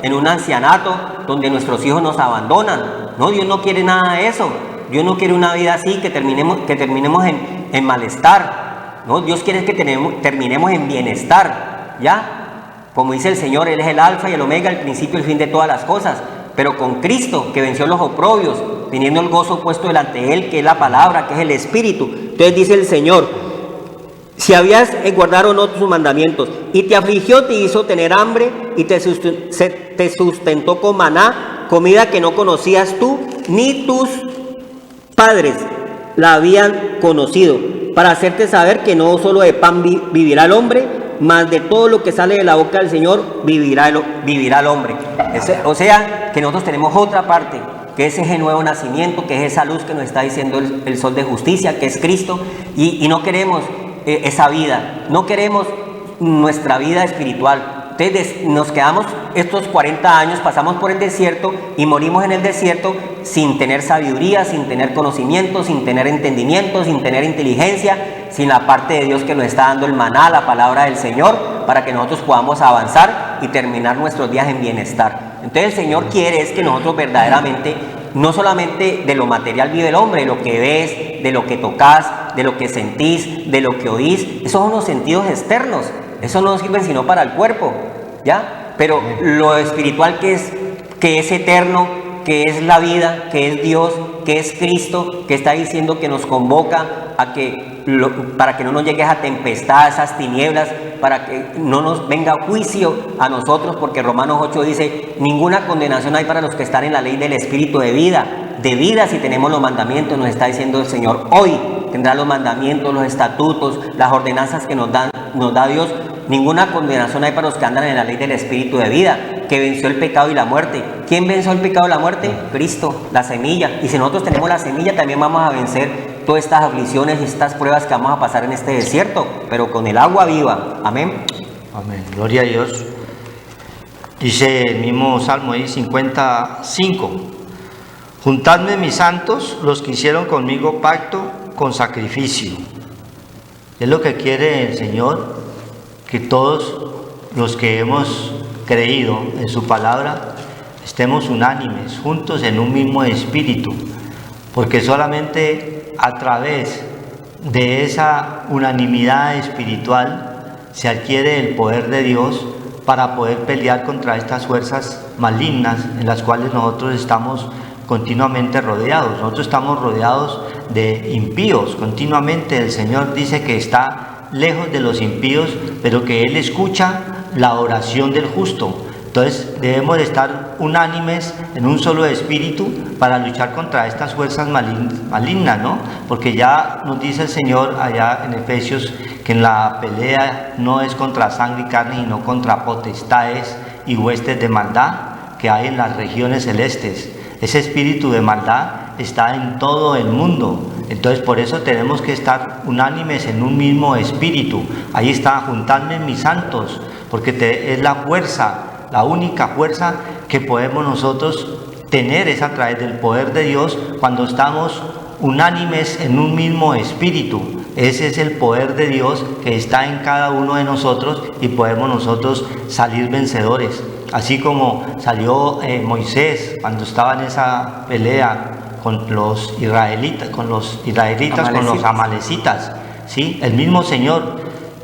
en un ancianato donde nuestros hijos nos abandonan. No, Dios no quiere nada de eso. Dios no quiere una vida así, que terminemos en malestar. No, Dios quiere que terminemos en bienestar, ¿ya? Como dice el Señor, Él es el alfa y el omega, el principio y el fin de todas las cosas. Pero con Cristo, que venció los oprobios, teniendo el gozo puesto delante de Él, que es la palabra, que es el Espíritu. Entonces dice el Señor, si habías guardado no tus mandamientos, y te afligió, te hizo tener hambre, y te sustentó con maná, comida que no conocías tú, ni tus padres la habían conocido, para hacerte saber que no solo de pan vivirá el hombre, mas de todo lo que sale de la boca del Señor vivirá el hombre. O sea, que nosotros tenemos otra parte, que es ese nuevo nacimiento, que es esa luz que nos está diciendo el sol de justicia, que es Cristo, y no queremos esa vida, no queremos nuestra vida espiritual. Entonces nos quedamos estos 40 años, pasamos por el desierto y morimos en el desierto sin tener sabiduría, sin tener conocimiento, sin tener entendimiento, sin tener inteligencia, sin la parte de Dios que nos está dando el maná, la palabra del Señor, para que nosotros podamos avanzar y terminar nuestros días en bienestar. Entonces el Señor quiere es que nosotros verdaderamente, no solamente de lo material vive el hombre, de lo que ves, de lo que tocas, de lo que sentís, de lo que oís, esos son los sentidos externos. Eso no sirve sino para el cuerpo, ¿ya? Pero lo espiritual que es eterno, que es la vida, que es Dios, que es Cristo, que está diciendo que nos convoca a para que no nos llegue esa tempestad, esas tinieblas, para que no nos venga juicio a nosotros, porque Romanos 8 dice, ninguna condenación hay para los que están en la ley del Espíritu de vida si tenemos los mandamientos, nos está diciendo el Señor. Hoy tendrá los mandamientos, los estatutos, las ordenanzas que nos da Dios. Ninguna condenación hay para los que andan en la ley del Espíritu de vida, que venció el pecado y la muerte. ¿Quién venció el pecado y la muerte? Cristo, la semilla. Y si nosotros tenemos la semilla, también vamos a vencer todas estas aflicciones y estas pruebas que vamos a pasar en este desierto, pero con el agua viva. Amén.
Amén. Gloria a Dios. Dice el mismo Salmo ahí 55. Juntadme mis santos, los que hicieron conmigo pacto con sacrificio. Es lo que quiere el Señor, que todos los que hemos creído en su palabra estemos unánimes, juntos en un mismo espíritu, porque solamente a través de esa unanimidad espiritual se adquiere el poder de Dios para poder pelear contra estas fuerzas malignas en las cuales nosotros estamos continuamente rodeados. Nosotros estamos rodeados de impíos continuamente. El Señor dice que está lejos de los impíos, pero que Él escucha la oración del justo. Entonces debemos de estar unánimes en un solo espíritu para luchar contra estas fuerzas malignas, ¿no? Porque ya nos dice el Señor allá en Efesios que en la pelea no es contra sangre y carne, sino contra potestades y huestes de maldad que hay en las regiones celestes. Ese espíritu de maldad está en todo el mundo. Entonces por eso tenemos que estar unánimes en un mismo espíritu. Ahí está, juntadme mis santos, porque es la fuerza, la única fuerza que podemos nosotros tener es a través del poder de Dios cuando estamos unánimes en un mismo espíritu. Ese es el poder de Dios que está en cada uno de nosotros y podemos nosotros salir vencedores. Así como salió Moisés cuando estaba en esa pelea con los israelitas, con los amalecitas, ¿sí? El mismo Señor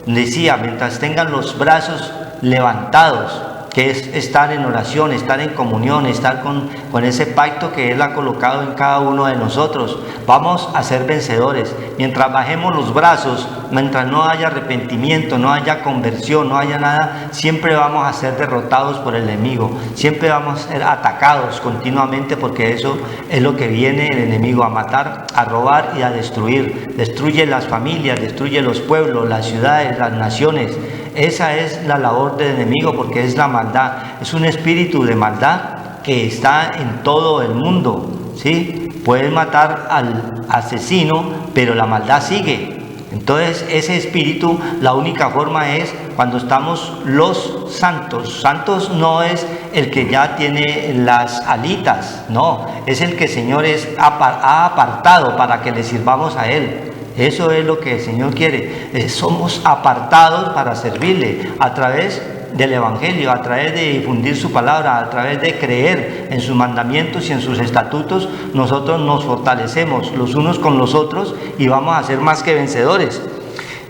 decía, mientras tengan los brazos levantados, que es estar en oración, estar en comunión, estar con ese pacto que Él ha colocado en cada uno de nosotros. Vamos a ser vencedores. Mientras bajemos los brazos, mientras no haya arrepentimiento, no haya conversión, no haya nada, siempre vamos a ser derrotados por el enemigo. Siempre vamos a ser atacados continuamente, porque eso es lo que viene el enemigo, a matar, a robar y a destruir. Destruye las familias, destruye los pueblos, las ciudades, las naciones. Esa es la labor del enemigo, porque es la maldad, es un espíritu de maldad que está en todo el mundo, ¿sí? Puedes matar al asesino, pero la maldad sigue. Entonces ese espíritu, la única forma es cuando estamos los santos. Santos no es el que ya tiene las alitas, no, es el que el Señor ha apartado para que le sirvamos a Él. Eso es lo que el Señor quiere. Somos apartados para servirle a través del Evangelio, a través de difundir su palabra, a través de creer en sus mandamientos y en sus estatutos. Nosotros nos fortalecemos los unos con los otros y vamos a ser más que vencedores.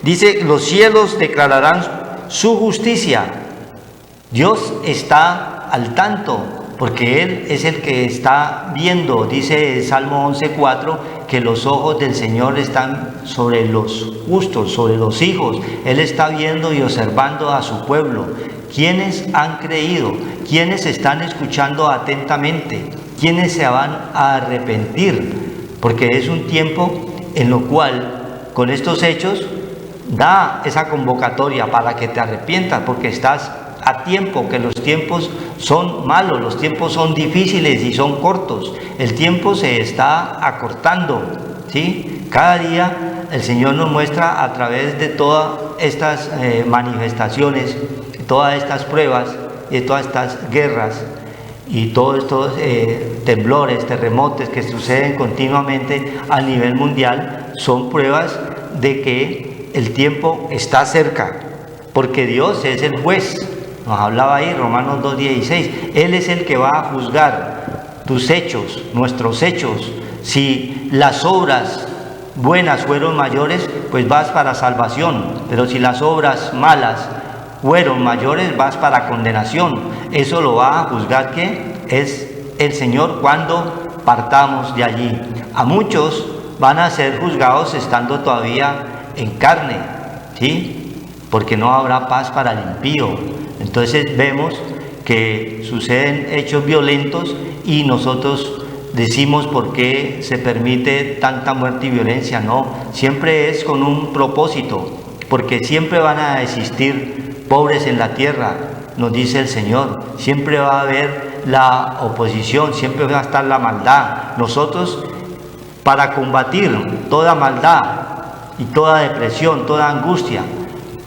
Dice, los cielos declararán su justicia. Dios está al tanto, porque Él es el que está viendo. Dice el Salmo 11:4 que los ojos del Señor están sobre los justos, sobre los hijos. Él está viendo y observando a su pueblo. ¿Quiénes han creído? ¿Quiénes están escuchando atentamente? ¿Quiénes se van a arrepentir? Porque es un tiempo en lo cual, con estos hechos, da esa convocatoria para que te arrepientas, porque estás a tiempo, que los tiempos son malos, los tiempos son difíciles y son cortos. El tiempo se está acortando, ¿sí? Cada día el Señor nos muestra a través de todas estas manifestaciones, todas estas pruebas y todas estas guerras y todos estos temblores, terremotos que suceden continuamente a nivel mundial, son pruebas de que el tiempo está cerca, porque Dios es el juez. Nos hablaba ahí Romanos 2:16. Él es el que va a juzgar tus hechos, nuestros hechos. Si las obras buenas fueron mayores, pues vas para salvación. Pero si las obras malas fueron mayores, vas para condenación. Eso lo va a juzgar, que es el Señor, cuando partamos de allí. A muchos van a ser juzgados estando todavía en carne, ¿sí? Porque no habrá paz para el impío. Entonces vemos que suceden hechos violentos y nosotros decimos por qué se permite tanta muerte y violencia. No, siempre es con un propósito, porque siempre van a existir pobres en la tierra, nos dice el Señor. Siempre va a haber la oposición, siempre va a estar la maldad. Nosotros, para combatir toda maldad y toda depresión, toda angustia,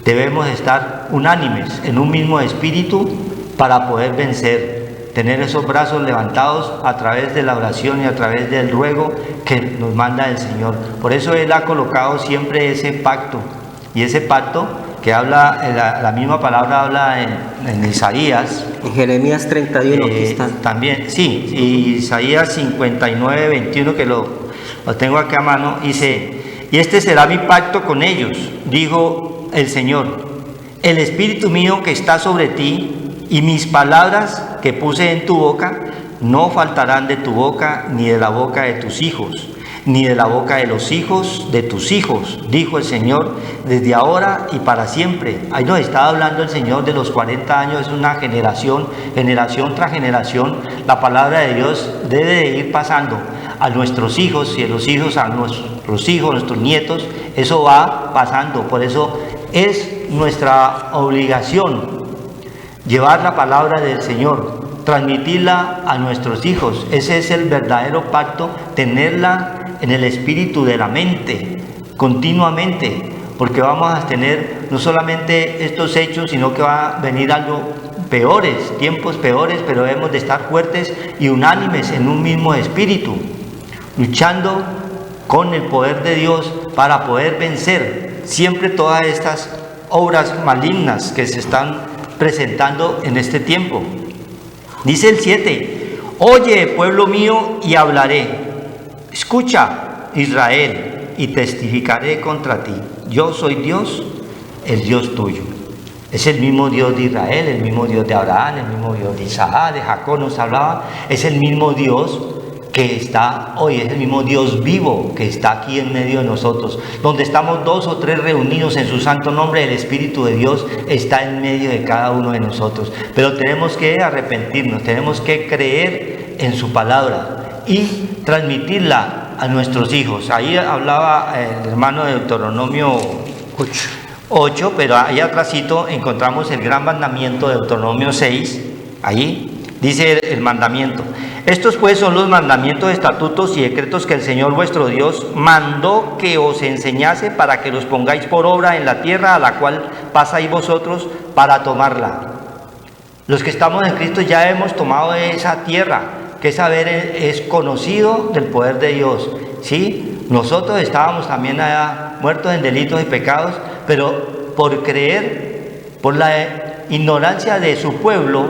debemos estar unánimes en un mismo espíritu para poder vencer, tener esos brazos levantados a través de la oración y a través del ruego que nos manda el Señor. Por eso Él ha colocado siempre ese pacto, y ese pacto que habla, la misma palabra habla en Isaías.
En Jeremías 31, aquí está.
También, sí, y Isaías 59:21, que lo tengo aquí a mano, dice, y este será mi pacto con ellos, dijo el Señor, el espíritu mío que está sobre ti y mis palabras que puse en tu boca no faltarán de tu boca, ni de la boca de tus hijos, ni de la boca de los hijos de tus hijos, dijo el Señor, desde ahora y para siempre. Ahí nos está hablando el Señor de los 40 años, es una generación tras generación. La palabra de Dios debe de ir pasando a nuestros hijos, y a los hijos a nuestros hijos, nuestros nietos. Eso va pasando. Por eso es nuestra obligación llevar la palabra del Señor, transmitirla a nuestros hijos. Ese es el verdadero pacto, tenerla en el espíritu de la mente continuamente, porque vamos a tener no solamente estos hechos, sino que va a venir algo peores, tiempos peores, pero debemos de estar fuertes y unánimes en un mismo espíritu, luchando con el poder de Dios para poder vencer siempre todas estas obras malignas que se están presentando en este tiempo. Dice el 7, oye, pueblo mío, y hablaré. Escucha, Israel, y testificaré contra ti. Yo soy Dios, el Dios tuyo. Es el mismo Dios de Israel, el mismo Dios de Abraham, el mismo Dios de Isaac, de Jacob nos hablaba. Es el mismo Dios que está hoy, es el mismo Dios vivo que está aquí en medio de nosotros. Donde estamos 2 o 3 reunidos en su santo nombre, el Espíritu de Dios está en medio de cada uno de nosotros. Pero tenemos que arrepentirnos, tenemos que creer en su palabra y transmitirla a nuestros hijos. Ahí hablaba el hermano de Deuteronomio 8, pero ahí atrásito encontramos el gran mandamiento de Deuteronomio 6. Ahí dice el mandamiento: estos pues son los mandamientos, estatutos y decretos que el Señor vuestro Dios mandó que os enseñase, para que los pongáis por obra en la tierra a la cual pasáis vosotros para tomarla. Los que estamos en Cristo ya hemos tomado esa tierra, que saber es conocido del poder de Dios, ¿sí? Nosotros estábamos también allá muertos en delitos y pecados, pero por creer, por la ignorancia de su pueblo,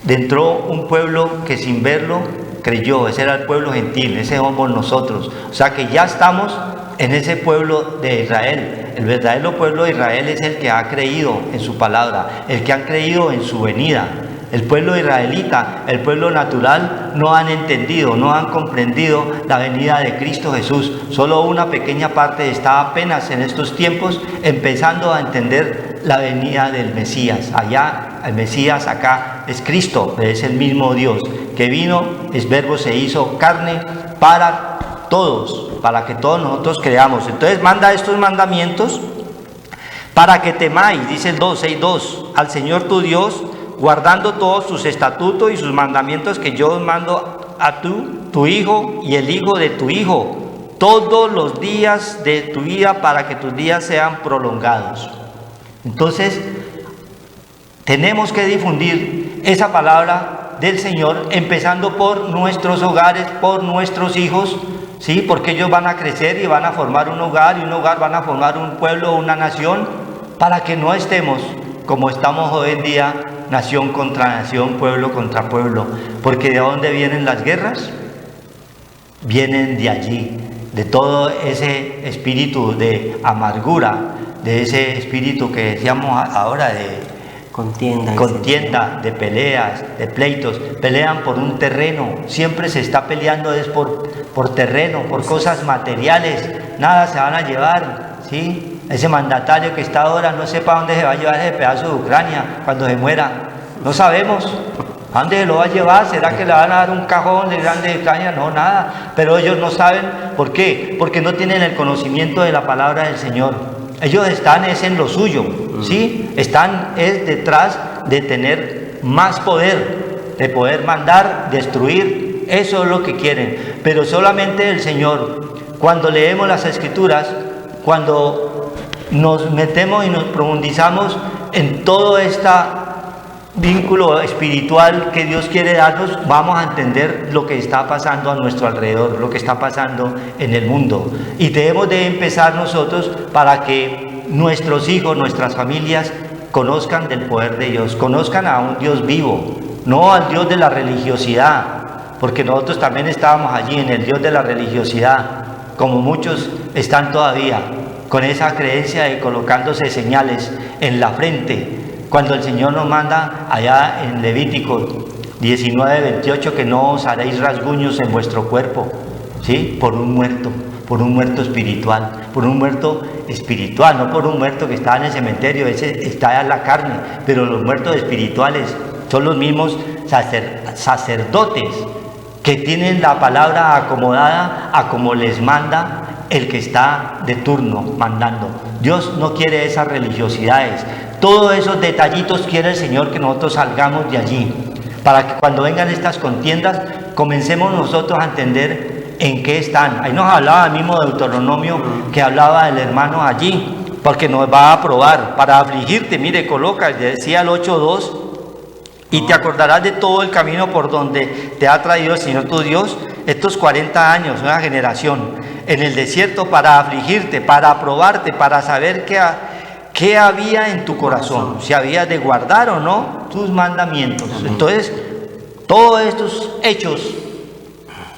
entró un pueblo que sin verlo creyó. Ese era el pueblo gentil, ese somos nosotros. O sea que ya estamos en ese pueblo de Israel. El verdadero pueblo de Israel es el que ha creído en su palabra, el que han creído en su venida. El pueblo israelita, el pueblo natural, no han entendido, no han comprendido la venida de Cristo Jesús. Solo una pequeña parte está apenas en estos tiempos empezando a entender la venida del Mesías. Allá, el Mesías, acá es Cristo, es el mismo Dios que vino, es verbo, se hizo carne para todos, para que todos nosotros creamos. Entonces manda estos mandamientos para que temáis, dice el 6:2, al Señor tu Dios, guardando todos sus estatutos y sus mandamientos que yo os mando a tu hijo y el hijo de tu hijo, todos los días de tu vida, para que tus días sean prolongados. Entonces, tenemos que difundir esa palabra del Señor, empezando por nuestros hogares, por nuestros hijos, ¿sí? Porque ellos van a crecer y van a formar un hogar, y un hogar van a formar un pueblo, una nación, para que no estemos como estamos hoy en día, nación contra nación, pueblo contra pueblo. Porque ¿de dónde vienen las guerras? Vienen de allí, de todo ese espíritu de amargura, de ese espíritu que decíamos ahora de contienda, de peleas, de pleitos. Pelean por un terreno, siempre se está peleando es por terreno, por cosas materiales. Nada se van a llevar, ¿sí? Ese mandatario que está ahora no sé para dónde se va a llevar ese pedazo de Ucrania cuando se muera. No sabemos a dónde se lo va a llevar. ¿Será que le van a dar un cajón de grande de Ucrania? No, nada. Pero ellos no saben. ¿Por qué? Porque no tienen el conocimiento de la palabra del Señor. Ellos están es en lo suyo, ¿sí? Están es detrás de tener más poder, de poder mandar, destruir. Eso es lo que quieren. Pero solamente el Señor, cuando leemos las Escrituras, cuando nos metemos y nos profundizamos en todo este vínculo espiritual que Dios quiere darnos, vamos a entender lo que está pasando a nuestro alrededor, lo que está pasando en el mundo. Y debemos de empezar nosotros para que nuestros hijos, nuestras familias conozcan del poder de Dios, conozcan a un Dios vivo, no al Dios de la religiosidad, porque nosotros también estábamos allí en el Dios de la religiosidad, como muchos están todavía, con esa creencia de colocándose señales en la frente, cuando el Señor nos manda allá en Levítico 19:28 que no os haréis rasguños en vuestro cuerpo, ¿sí? Por un muerto espiritual, no por un muerto que está en el cementerio, ese está en la carne, pero los muertos espirituales son los mismos sacerdotes que tienen la palabra acomodada a como les manda el que está de turno mandando. Dios no quiere esas religiosidades. Todos esos detallitos quiere el Señor que nosotros salgamos de allí, para que cuando vengan estas contiendas comencemos nosotros a entender en qué están. Ahí nos hablaba el mismo Deuteronomio que hablaba del hermano allí, porque nos va a probar para afligirte. Mire, coloca, decía el 8:2, y te acordarás de todo el camino por donde te ha traído el Señor tu Dios estos 40 años, una generación, en el desierto, para afligirte, para probarte, para saber qué había en tu corazón, si habías de guardar o no tus mandamientos. Entonces, todos estos hechos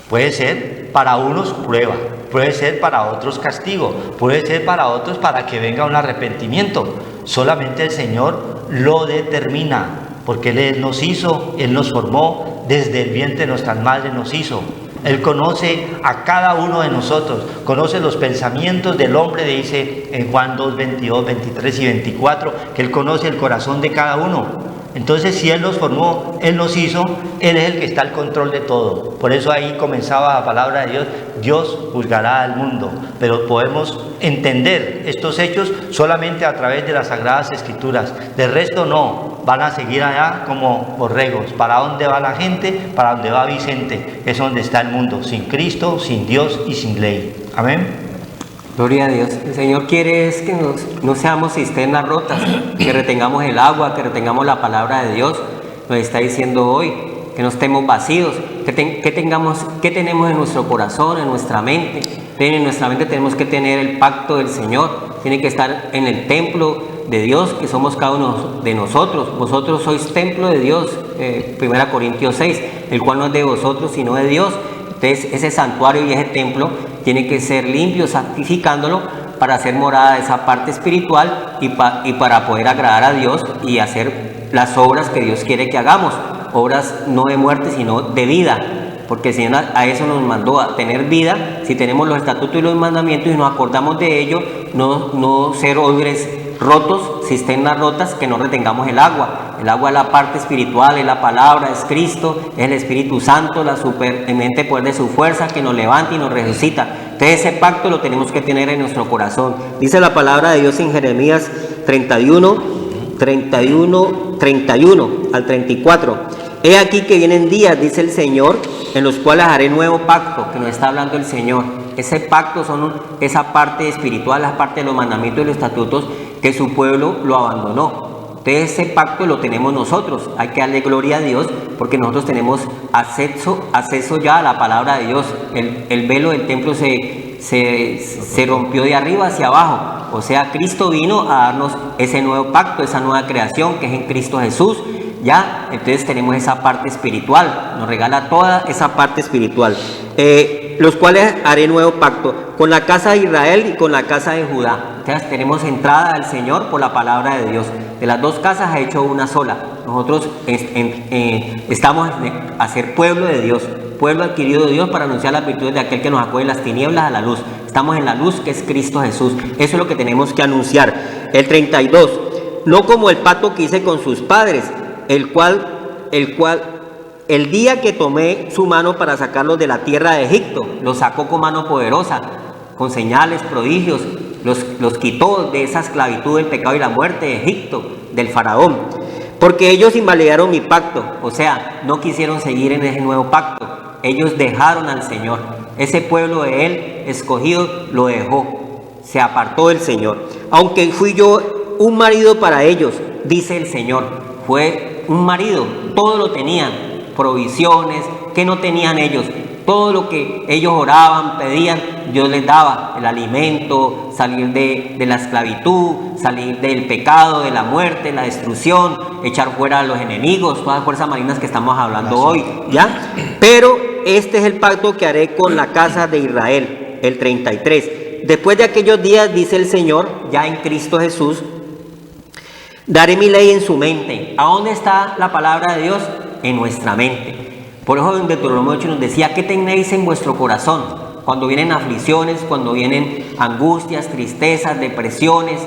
Puede ser para unos prueba, puede ser para otros castigo, puede ser para otros para que venga un arrepentimiento. Solamente el Señor lo determina, porque Él nos hizo, Él nos formó, desde el vientre de nuestras madres nos hizo. Él conoce a cada uno de nosotros, conoce los pensamientos del hombre, dice en Juan 2, 22, 23 y 24, que Él conoce el corazón de cada uno. Entonces, si Él nos formó, Él nos hizo, Él es el que está al control de todo. Por eso ahí comenzaba la palabra de Dios: Dios juzgará al mundo. Pero podemos entender estos hechos solamente a través de las Sagradas Escrituras. De resto no, van a seguir allá como borregos. ¿Para dónde va la gente? Para donde va Vicente, es donde está el mundo, sin Cristo, sin Dios y sin ley. Amén.
Gloria a Dios. El Señor quiere es que no seamos cisternas rotas, que retengamos el agua, que retengamos la palabra de Dios. Nos está diciendo hoy que no estemos vacíos, que tenemos en nuestro corazón, en nuestra mente. En nuestra mente tenemos que tener el pacto del Señor. Tiene que estar en el templo de Dios, que somos cada uno de nosotros. Vosotros sois templo de Dios, 1 Corintios 6, el cual no es de vosotros, sino de Dios. Entonces, ese santuario y ese templo tiene que ser limpio, santificándolo para hacer morada de esa parte espiritual y para poder agradar a Dios y hacer las obras que Dios quiere que hagamos. Obras no de muerte, sino de vida. Porque el Señor a eso nos mandó, a tener vida. Si tenemos los estatutos y los mandamientos y nos acordamos de ello, no ser odres rotos, cisternas rotas, que no retengamos el agua. El agua es la parte espiritual, es la palabra, es Cristo, es el Espíritu Santo, la supereminente poder de su fuerza que nos levanta y nos resucita. Entonces ese pacto lo tenemos que tener en nuestro corazón. Dice la palabra de Dios en Jeremías 31 al 34. He aquí que vienen días, dice el Señor, en los cuales haré nuevo pacto, que nos está hablando el Señor. Ese pacto son esa parte espiritual, la parte de los mandamientos y los estatutos que su pueblo lo abandonó. Entonces ese pacto lo tenemos nosotros. Hay que darle gloria a Dios porque nosotros tenemos acceso ya a la palabra de Dios. El velo del templo se rompió de arriba hacia abajo. O sea, Cristo vino a darnos ese nuevo pacto, esa nueva creación que es en Cristo Jesús. Ya, entonces tenemos esa parte espiritual, nos regala toda esa parte espiritual. Los cuales haré nuevo pacto con la casa de Israel y con la casa de Judá. Entonces tenemos entrada al Señor por la palabra de Dios. De las dos casas ha hecho una sola. Nosotros estamos a ser pueblo de Dios, pueblo adquirido de Dios para anunciar las virtudes de aquel que nos sacó de las tinieblas a la luz. Estamos en la luz que es Cristo Jesús. Eso es lo que tenemos que anunciar. El 32. No como el pacto que hice con sus padres, el cual el día que tomé su mano para sacarlos de la tierra de Egipto, los sacó con mano poderosa, con señales, prodigios, los quitó de esa esclavitud del pecado y la muerte de Egipto, del faraón, porque ellos invalidaron mi pacto, o sea, no quisieron seguir en ese nuevo pacto, ellos dejaron al Señor, ese pueblo de Él escogido lo dejó, se apartó del Señor, aunque fui yo un marido para ellos, dice el Señor, fue un marido, todo lo tenían, provisiones que no tenían ellos, todo lo que ellos oraban, pedían, Dios les daba, el alimento, salir de la esclavitud, salir del pecado, de la muerte, la destrucción, echar fuera a los enemigos, todas las fuerzas malignas que estamos hablando hoy, ¿ya? Pero este es el pacto que haré con la casa de Israel, el 33. Después de aquellos días, dice el Señor, ya en Cristo Jesús, daré mi ley en su mente. ¿A dónde está la palabra de Dios? En nuestra mente. Por eso en Deuteronomio 8 nos decía: ¿qué tenéis en vuestro corazón? Cuando vienen aflicciones, cuando vienen angustias, tristezas, depresiones,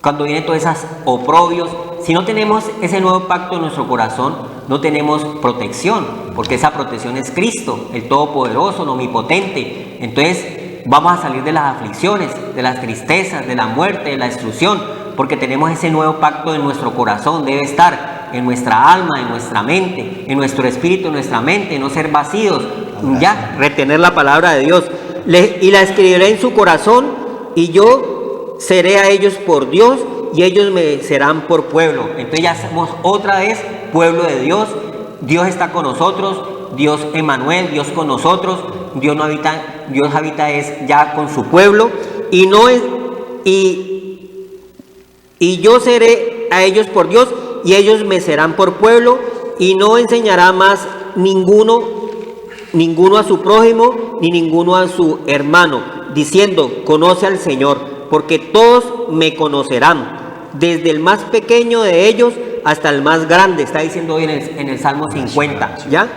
cuando vienen todas esas oprobios. Si no tenemos ese nuevo pacto en nuestro corazón, no tenemos protección, porque esa protección es Cristo, el Todopoderoso, el Omnipotente. Entonces vamos a salir de las aflicciones, de las tristezas, de la muerte, de la destrucción, porque tenemos ese nuevo pacto en nuestro corazón. Debe estar en nuestra alma, en nuestra mente, en nuestro espíritu, en nuestra mente, no ser vacíos, ya, retener la palabra de Dios. Y la escribiré en su corazón, y yo seré a ellos por Dios, y ellos me serán por pueblo. Entonces ya somos otra vez pueblo de Dios. Dios está con nosotros, Dios Emmanuel, Dios con nosotros. Dios no habita, Dios habita es ya con su pueblo, y no es, y yo seré a ellos por Dios, y ellos me serán por pueblo, y no enseñará más ninguno ninguno a su prójimo, ni ninguno a su hermano, diciendo, conoce al Señor, porque todos me conocerán, desde el más pequeño de ellos hasta el más grande. Está diciendo hoy en el Salmo 50, ¿ya?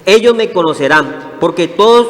Ellos me conocerán, porque todos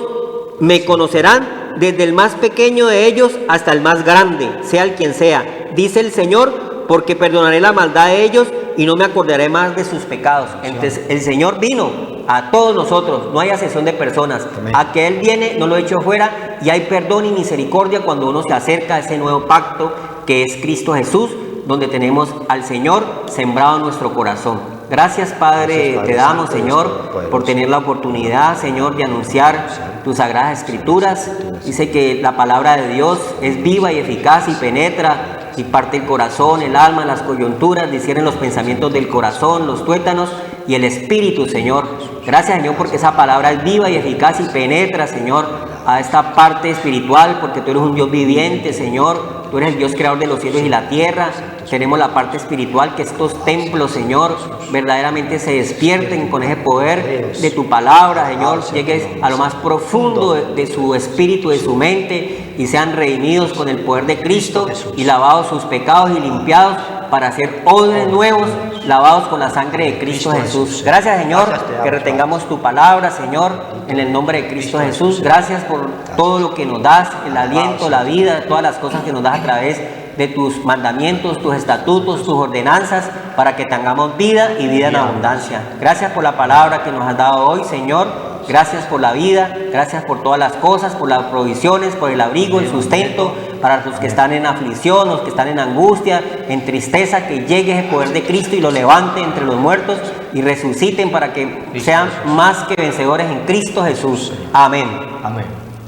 me conocerán, desde el más pequeño de ellos hasta el más grande, sea el quien sea, dice el Señor, porque perdonaré la maldad de ellos y no me acordaré más de sus pecados. Entonces el Señor vino a todos nosotros, no hay excepción de personas. A que Él viene, no lo echo fuera, y hay perdón y misericordia cuando uno se acerca a ese nuevo pacto que es Cristo Jesús, donde tenemos al Señor sembrado en nuestro corazón. Gracias, Padre, te damos, Señor, por tener la oportunidad, Señor, de anunciar tus sagradas escrituras. Dice que la palabra de Dios es viva y eficaz y penetra y parte el corazón, el alma, las coyunturas, discierne los pensamientos del corazón, los tuétanos y el espíritu, Señor. Gracias, Señor, porque esa palabra es viva y eficaz y penetra, Señor, a esta parte espiritual, porque tú eres un Dios viviente, Señor. Tú eres el Dios creador de los cielos y la tierra. Tenemos la parte espiritual, que estos templos, Señor, verdaderamente se despierten con ese poder de tu palabra, Señor. Llegues a lo más profundo de su espíritu, de su mente, y sean redimidos con el poder de Cristo y lavados sus pecados y limpiados para ser odres nuevos, lavados con la sangre de Cristo Jesús. Gracias, Señor, que retengamos tu palabra, Señor, en el nombre de Cristo Jesús. Gracias por todo lo que nos das, el aliento, la vida, todas las cosas que nos das a través de tus mandamientos, tus estatutos, tus ordenanzas, para que tengamos vida y vida en abundancia. Gracias por la palabra que nos has dado hoy, Señor. Gracias por la vida, gracias por todas las cosas, por las provisiones, por el abrigo, el sustento, para los que están en aflicción, los que están en angustia, en tristeza, que llegue ese poder de Cristo y lo levante entre los muertos y resuciten para que sean más que vencedores en Cristo Jesús. Amén.
Amén.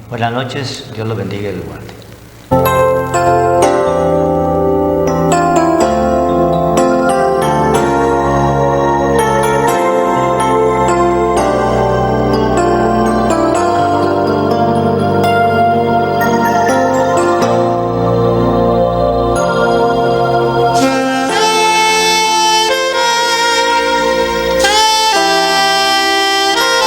Buenas noches, Dios los bendiga y los guarde.